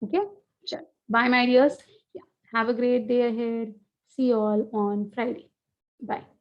Okay, chal. Bye, my dears. Yeah, have a great day ahead. See you all on Friday. Bye.